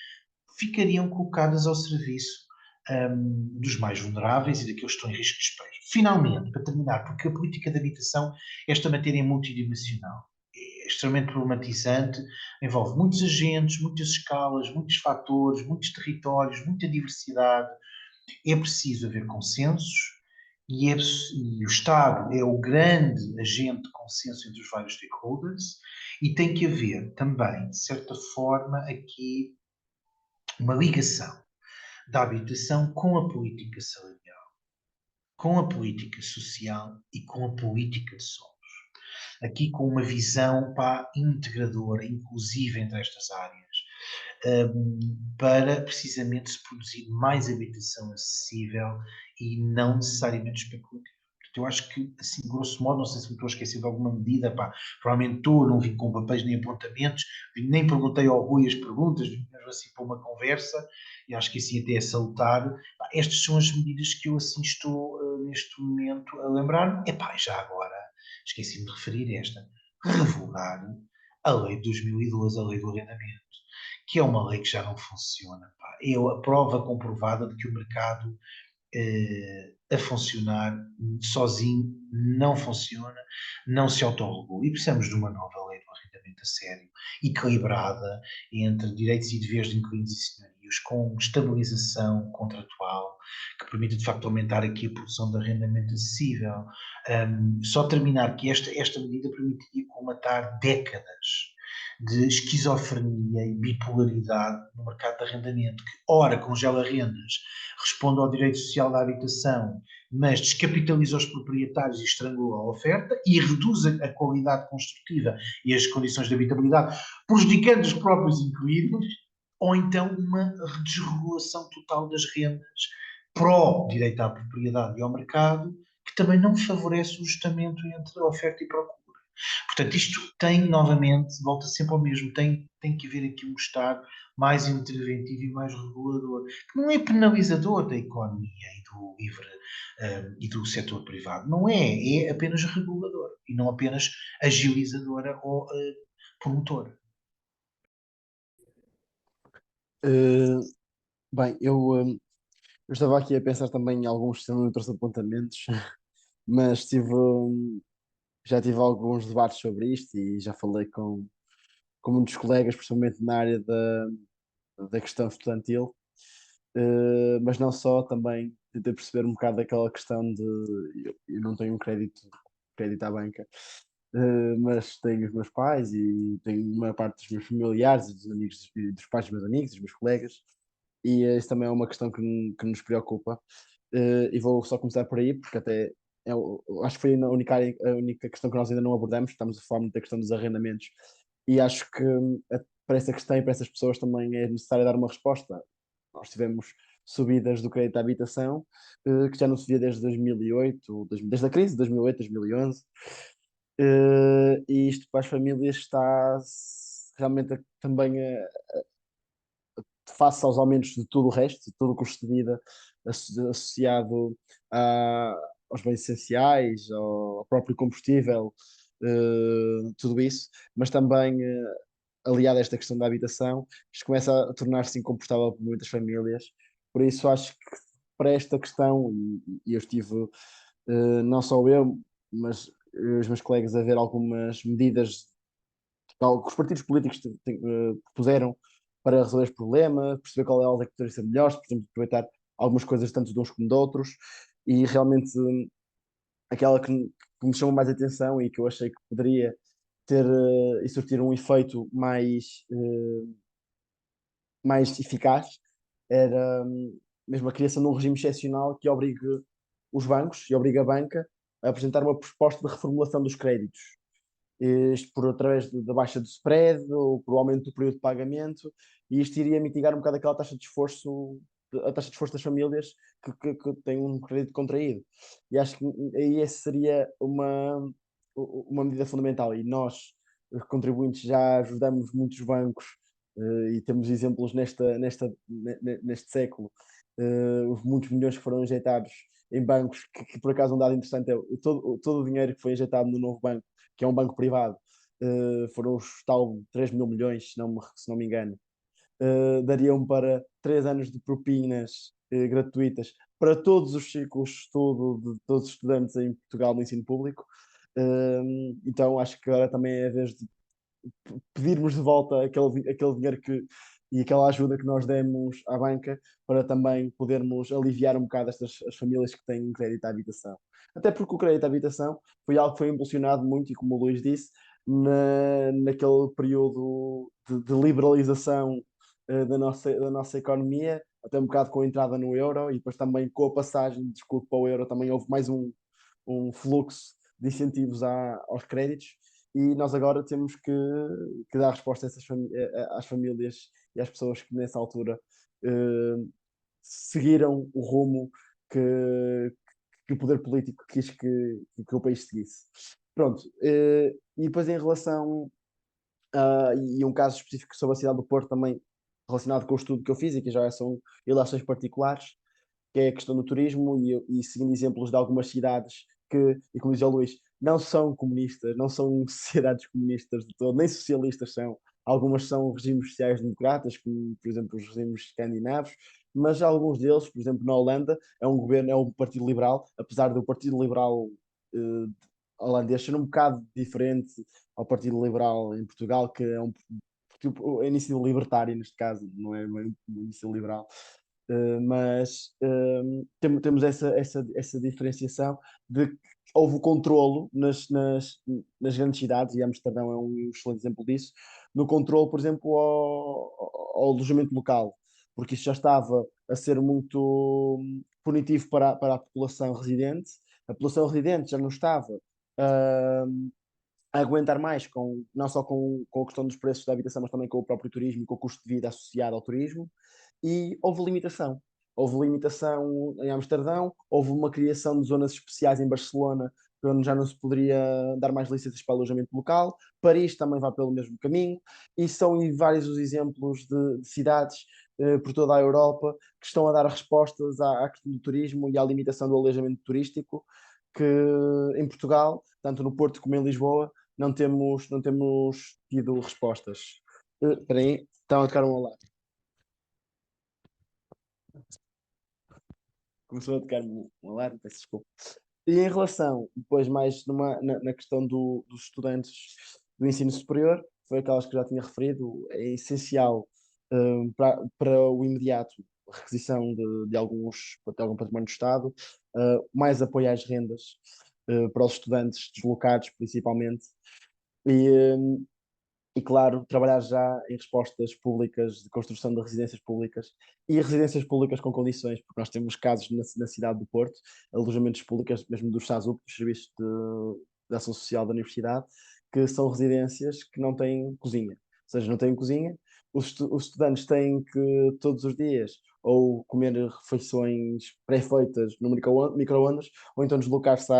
ficariam colocadas ao serviço dos mais vulneráveis e daqueles que estão em risco de despejo. Finalmente, para terminar, porque a política de habitação, esta matéria é multidimensional, é extremamente problematizante, envolve muitos agentes, muitas escalas, muitos fatores, muitos territórios, muita diversidade. É preciso haver consensos e o Estado é o grande agente de consenso entre os vários stakeholders e tem que haver também, de certa forma, aqui uma ligação da habitação com a política salarial, com a política social e com a política de solos. Aqui com uma visão integradora, inclusiva entre estas áreas, para precisamente se produzir mais habitação acessível e não necessariamente especulativa. Eu acho que, assim, grosso modo, não sei se me estou a esquecer de alguma medida, provavelmente estou, não vim com papéis nem apontamentos, nem perguntei ao Rui as perguntas, vim mesmo assim para uma conversa, e acho que assim até é salutar. Estas são as medidas que eu assim estou, neste momento, a lembrar-me. Já agora, esqueci-me de referir esta, revogar a lei de 2012, a lei do arrendamento, que é uma lei que já não funciona. É a prova comprovada de que o mercado a funcionar sozinho não funciona, não se autorregula. E precisamos de uma nova lei do arrendamento a sério, equilibrada entre direitos e deveres de inquilinos e senhorios, condomínios com estabilização contratual, que permita de facto aumentar aqui a produção de arrendamento acessível. Só terminar que esta medida permitiria colmatar décadas de esquizofrenia e bipolaridade no mercado de arrendamento, que ora congela rendas, responde ao direito social da habitação, mas descapitaliza os proprietários e estrangula a oferta e reduz a qualidade construtiva e as condições de habitabilidade, prejudicando os próprios inquilinos, ou então uma desregulação total das rendas pró-direito à propriedade e ao mercado, que também não favorece o ajustamento entre oferta e procura. Portanto, isto tem, novamente, volta sempre ao mesmo, tem que haver aqui um Estado mais interventivo e mais regulador, que não é penalizador da economia e do livre e do setor privado, não é, é apenas regulador e não apenas agilizadora ou promotora. Bem, eu estava aqui a pensar também em alguns outros apontamentos, mas já tive alguns debates sobre isto e já falei com muitos colegas, principalmente na área da questão estudantil, mas não só, também tentei perceber um bocado daquela questão de eu não tenho um crédito à banca, mas tenho os meus pais e tenho uma parte dos meus familiares, e dos amigos, dos pais dos meus amigos, dos meus colegas, e isso também é uma questão que nos preocupa. E vou só começar por aí, porque até acho que foi a única questão que nós ainda não abordamos. Estamos a falar muito da questão dos arrendamentos, e acho que para essa questão e para essas pessoas também é necessário dar uma resposta. Nós tivemos subidas do crédito à habitação, que já não se via desde 2008, desde a crise de 2008, 2011, e isto para as famílias está realmente também face aos aumentos de tudo o resto, de todo o custo de vida associado aos bens essenciais, ao próprio combustível, tudo isso, mas também aliado a esta questão da habitação, isto começa a tornar-se incomportável para muitas famílias. Por isso acho que para esta questão, e eu estive, não só eu, mas os meus colegas a ver algumas medidas que os partidos políticos puseram para resolver este problema, perceber qual é a que poderia ser melhor, por exemplo, aproveitar algumas coisas tanto de uns como de outros, e realmente aquela que me chamou mais atenção e que eu achei que poderia ter e surtir um efeito mais eficaz era mesmo a criação de um regime excepcional que obrigue os bancos e obrigue a banca a apresentar uma proposta de reformulação dos créditos, isto por através da baixa do spread ou por aumento do período de pagamento, e isto iria mitigar um bocado aquela taxa de esforço, a taxa de esforço das famílias que têm um crédito contraído. E acho que aí essa seria uma medida fundamental, e nós, os contribuintes, já ajudamos muitos bancos, e temos exemplos neste século, os muitos milhões que foram injetados em bancos, que por acaso um dado interessante é todo o dinheiro que foi injetado no novo banco, que é um banco privado, foram os tal 3 mil milhões, se não me engano, dariam para 3 anos de propinas gratuitas para todos os ciclos de estudo de todos os estudantes em Portugal no ensino público. Então acho que agora também é a vez de pedirmos de volta aquele dinheiro e aquela ajuda que nós demos à banca, para também podermos aliviar um bocado as famílias que têm crédito à habitação. Até porque o crédito à habitação foi algo que foi impulsionado muito, e como o Luís disse, naquele período de liberalização da nossa economia, até um bocado com a entrada no euro, e depois também com a passagem, desculpe, para o euro, também houve mais um fluxo de incentivos aos créditos, e nós agora temos que dar resposta às famílias e às pessoas que nessa altura seguiram o rumo que o poder político quis que o país seguisse. Pronto, e depois em relação e um caso específico sobre a cidade do Porto, também relacionado com o estudo que eu fiz, e que já são ilações particulares, que é a questão do turismo, e seguindo exemplos de algumas cidades e como dizia o Luís, não são comunistas, não são sociedades comunistas de todo, nem socialistas são. Algumas são regimes sociais-democratas, como por exemplo os regimes escandinavos, mas alguns deles, por exemplo na Holanda, é um partido liberal, apesar do Partido Liberal holandês ser um bocado diferente ao Partido Liberal em Portugal, que é um tipo, a iniciativa libertária, neste caso, não é uma iniciativa liberal, mas temos essa diferenciação de que houve o controlo nas grandes cidades, e Amsterdão é um excelente exemplo disso, no controlo, por exemplo, ao alojamento local, porque isso já estava a ser muito punitivo para a população residente. A população residente já não estava hum, a aguentar mais, não só com a questão dos preços da habitação, mas também com o próprio turismo e com o custo de vida associado ao turismo, e houve limitação. Houve limitação em Amsterdão, houve uma criação de zonas especiais em Barcelona, onde já não se poderia dar mais licenças para alojamento local. Paris também vai pelo mesmo caminho, e são vários os exemplos de cidades por toda a Europa que estão a dar respostas à questão do turismo e à limitação do alojamento turístico, que em Portugal, tanto no Porto como em Lisboa, não temos tido respostas. Espera aí, estão a tocar um alarme. Começou a tocar um alarme, peço desculpa. E em relação, depois mais na questão dos estudantes do ensino superior, foi aquelas que eu já tinha referido, é essencial para o imediato a requisição de algum património do Estado, mais apoio às rendas para os estudantes deslocados, principalmente, e, e, claro, trabalhar já em respostas públicas de construção de residências públicas e residências públicas com condições, porque nós temos casos na cidade do Porto, alojamentos públicos, mesmo dos SASUP, dos Serviços de Ação Social da Universidade, que são residências que não têm cozinha. Ou seja, não têm cozinha, os estudantes têm que todos os dias ou comer refeições pré-feitas no micro-ondas, ou então deslocar-se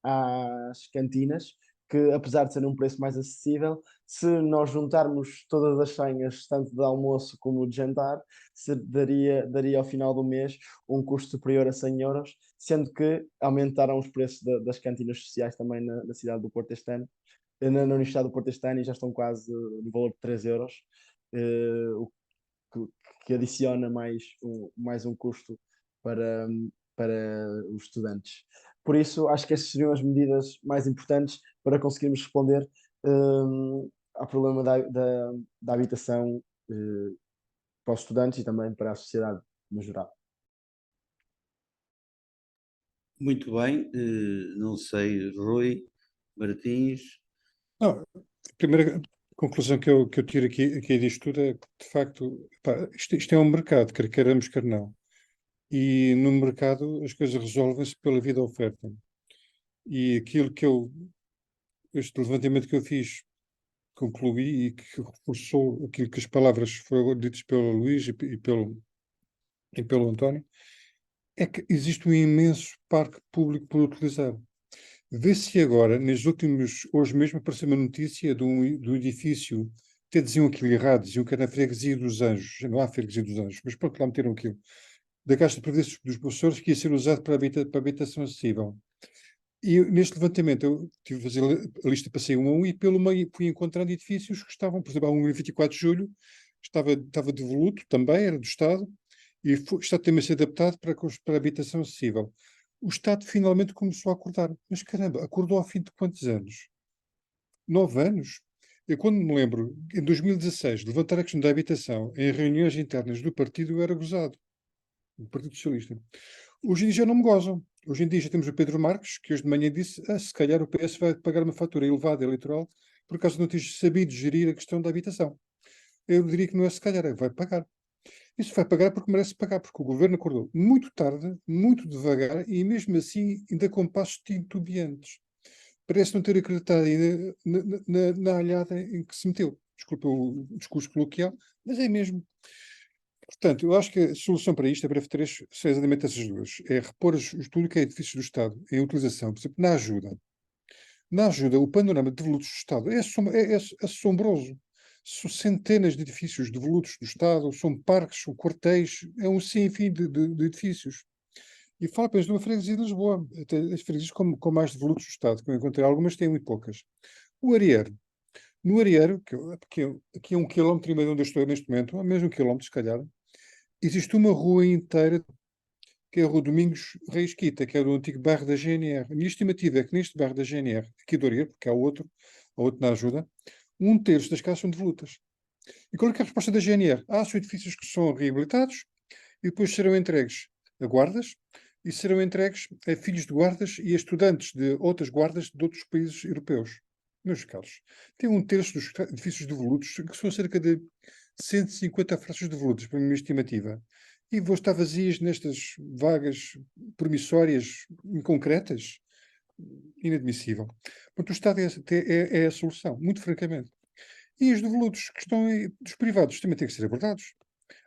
às cantinas, que apesar de ser um preço mais acessível, se nós juntarmos todas as senhas, tanto de almoço como de jantar, daria ao final do mês um custo superior a 100 euros, sendo que aumentaram os preços das cantinas sociais também na cidade do Porto este ano, na Universidade do Porto este ano, e já estão quase no valor de 3 euros, o que adiciona mais um custo para, para os estudantes. Por isso, acho que essas seriam as medidas mais importantes para conseguirmos responder ao problema da habitação para os estudantes e também para a sociedade no geral. Muito bem, não sei, Rui Martins. Não, a primeira conclusão que eu tiro aqui disto tudo é que, de facto, pá, isto é um mercado, quer queiramos, quer não. E no mercado as coisas resolvem-se pela vida oferta. E aquilo este levantamento que eu fiz, concluí e que reforçou aquilo que as palavras foram ditas pelo Luís e pelo António, é que existe um imenso parque público por utilizar. Vê-se agora, hoje mesmo apareceu uma notícia do edifício, até diziam aquilo errado, diziam que era a freguesia dos Anjos, não há freguesia dos Anjos, mas pronto, lá meteram aquilo, da Caixa de Previdência dos Professores, que ia ser usado para habitação acessível. E neste levantamento eu tive a fazer a lista, passei um a um, e pelo meio fui encontrando edifícios que estavam, por exemplo, há um em 24 de julho, estava devoluto também, era do Estado, e está também a ser adaptado para habitação acessível. O Estado finalmente começou a acordar. Mas caramba, acordou ao fim de quantos anos? 9 anos? Eu quando me lembro, em 2016, de levantar a questão da habitação em reuniões internas do partido, eu era gozado. Do Partido Socialista. Hoje em dia já não me gozam. Hoje em dia já temos o Pedro Marques, que hoje de manhã disse se calhar o PS vai pagar uma fatura elevada eleitoral por causa de não ter sabido gerir a questão da habitação. Eu diria que não é se calhar, vai pagar. Isso vai pagar porque merece pagar, porque o governo acordou muito tarde, muito devagar e mesmo assim ainda com passos titubeantes. Parece não ter acreditado ainda na alhada em que se meteu. Desculpa o discurso coloquial, mas é mesmo. Portanto, eu acho que a solução para isto, a breve trecho, são exatamente essas duas. É repor tudo que é edifícios do Estado em utilização, por exemplo, na ajuda. Na ajuda, o panorama de devolutos do Estado é assombroso. São centenas de edifícios devolutos do Estado, são parques, são quartéis, é um sem fim de edifícios. E falo apenas de uma freguesia de Lisboa, até as freguesias com mais devolutos do Estado, que eu encontrei algumas, têm muito poucas. O Arieiro. No Arieiro, que é 1,5 km onde eu estou neste momento, ou mesmo 1 km, se calhar, existe uma rua inteira, que é a Rua Domingos Reis Quita, que é do antigo bairro da GNR. A minha estimativa é que neste bairro da GNR, aqui do Arieiro, porque há outro na ajuda, 1/3 das casas são devolutas. E qual é que é a resposta da GNR? São edifícios que são reabilitados e depois serão entregues a guardas e serão entregues a filhos de guardas e a estudantes de outras guardas de outros países europeus. Meus caros, tem 1/3 dos edifícios devolutos, que são cerca de 150 frações devolutas, para a minha estimativa, e vão estar vazias nestas vagas promissórias inconcretas. Inadmissível. Portanto, o Estado é a solução, muito francamente. E os devolutos que estão dos privados também têm que ser abordados.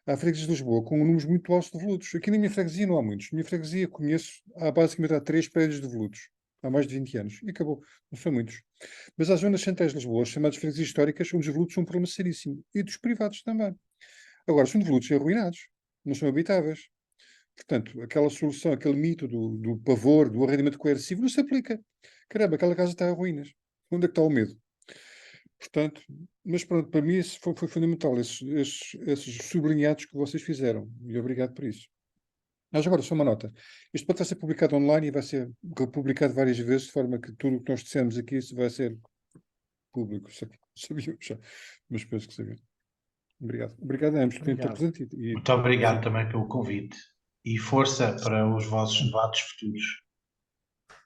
Há freguesias de Lisboa com números muito altos de devolutos. Aqui na minha freguesia não há muitos. Na minha freguesia conheço, basicamente há 3 prédios de devolutos. Há mais de 20 anos. E acabou. Não são muitos. Mas há zonas centrais de Lisboa, chamadas freguesias históricas, onde os devolutos são um problema seríssimo. E dos privados também. Agora, são devolutos arruinados. Não são habitáveis. Portanto, aquela solução, aquele mito do pavor, do arrendamento coercivo, não se aplica. Caramba, aquela casa está em ruínas. Onde é que está o medo? Portanto, mas pronto, para mim isso foi fundamental, esses sublinhados que vocês fizeram. E obrigado por isso. Mas agora, só uma nota. Isto pode ser publicado online e vai ser republicado várias vezes, de forma que tudo o que nós dissemos aqui vai ser público. Sabia já, mas penso que sabia. Obrigado. Obrigado a ambos por terem estado Obrigado. presentes. Muito obrigado também pelo convite e força para os vossos debates futuros.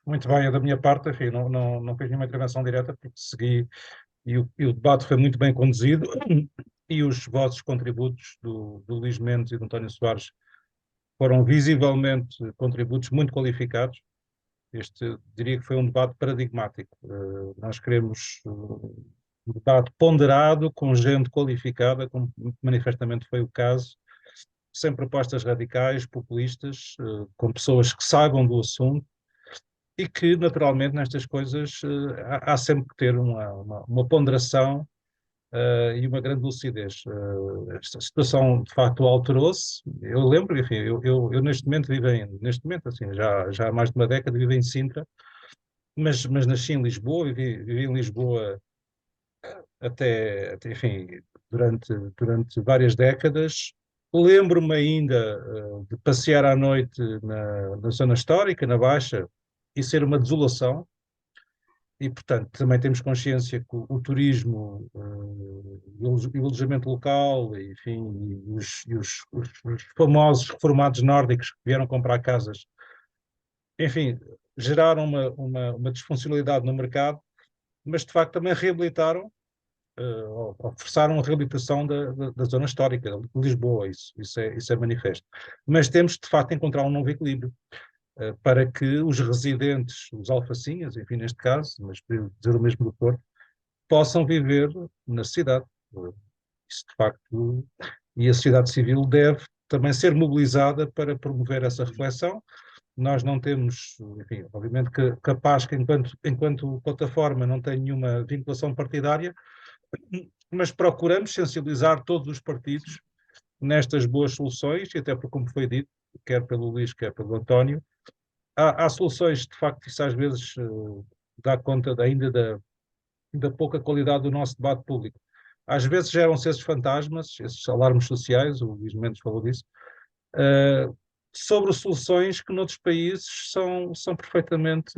Muito bem, da minha parte, enfim, não fiz nenhuma intervenção direta, porque segui e o debate foi muito bem conduzido e os vossos contributos do Luís Mendes e do António Soares foram visivelmente contributos muito qualificados. Diria que foi um debate paradigmático. Nós queremos um debate ponderado, com gente qualificada, como manifestamente foi o caso, sem propostas radicais, populistas, com pessoas que saibam do assunto e que, naturalmente, nestas coisas há sempre que ter uma ponderação e uma grande lucidez. Esta situação, de facto, alterou-se. Eu lembro, enfim, eu neste momento assim, já há mais de uma década vivo em Sintra, mas nasci em Lisboa, vivi em Lisboa enfim, durante várias décadas. Lembro-me ainda de passear à noite na zona histórica, na Baixa, e ser uma desolação. E, portanto, também temos consciência que o turismo e o alojamento local, enfim, os famosos reformados nórdicos que vieram comprar casas, enfim, geraram uma disfuncionalidade no mercado, mas de facto também reabilitaram ou forçaram a reabilitação da zona histórica de Lisboa, isso é manifesto. Mas temos de facto encontrar um novo equilíbrio para que os residentes, os alfacinhas, enfim, neste caso, mas para dizer o mesmo do Porto, possam viver na cidade. Isso, de facto, e a sociedade civil deve também ser mobilizada para promover essa reflexão. Nós não temos, enfim, obviamente que a PASC, enquanto plataforma, não tem nenhuma vinculação partidária, mas procuramos sensibilizar todos os partidos nestas boas soluções, e até porque, como foi dito, quer pelo Luís, quer pelo António, há soluções, de facto, que isso às vezes dá conta ainda da pouca qualidade do nosso debate público. Às vezes geram-se esses fantasmas, esses alarmes sociais, o Luís Mendes falou disso, sobre soluções que noutros países são perfeitamente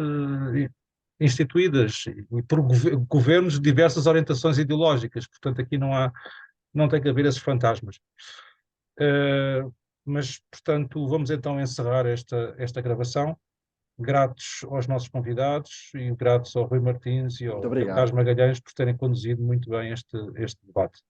instituídas e por governos de diversas orientações ideológicas. Portanto, aqui não tem que haver esses fantasmas. Mas, portanto, vamos então encerrar esta gravação. Gratos aos nossos convidados e gratos ao Rui Martins e ao Carlos Magalhães por terem conduzido muito bem este debate.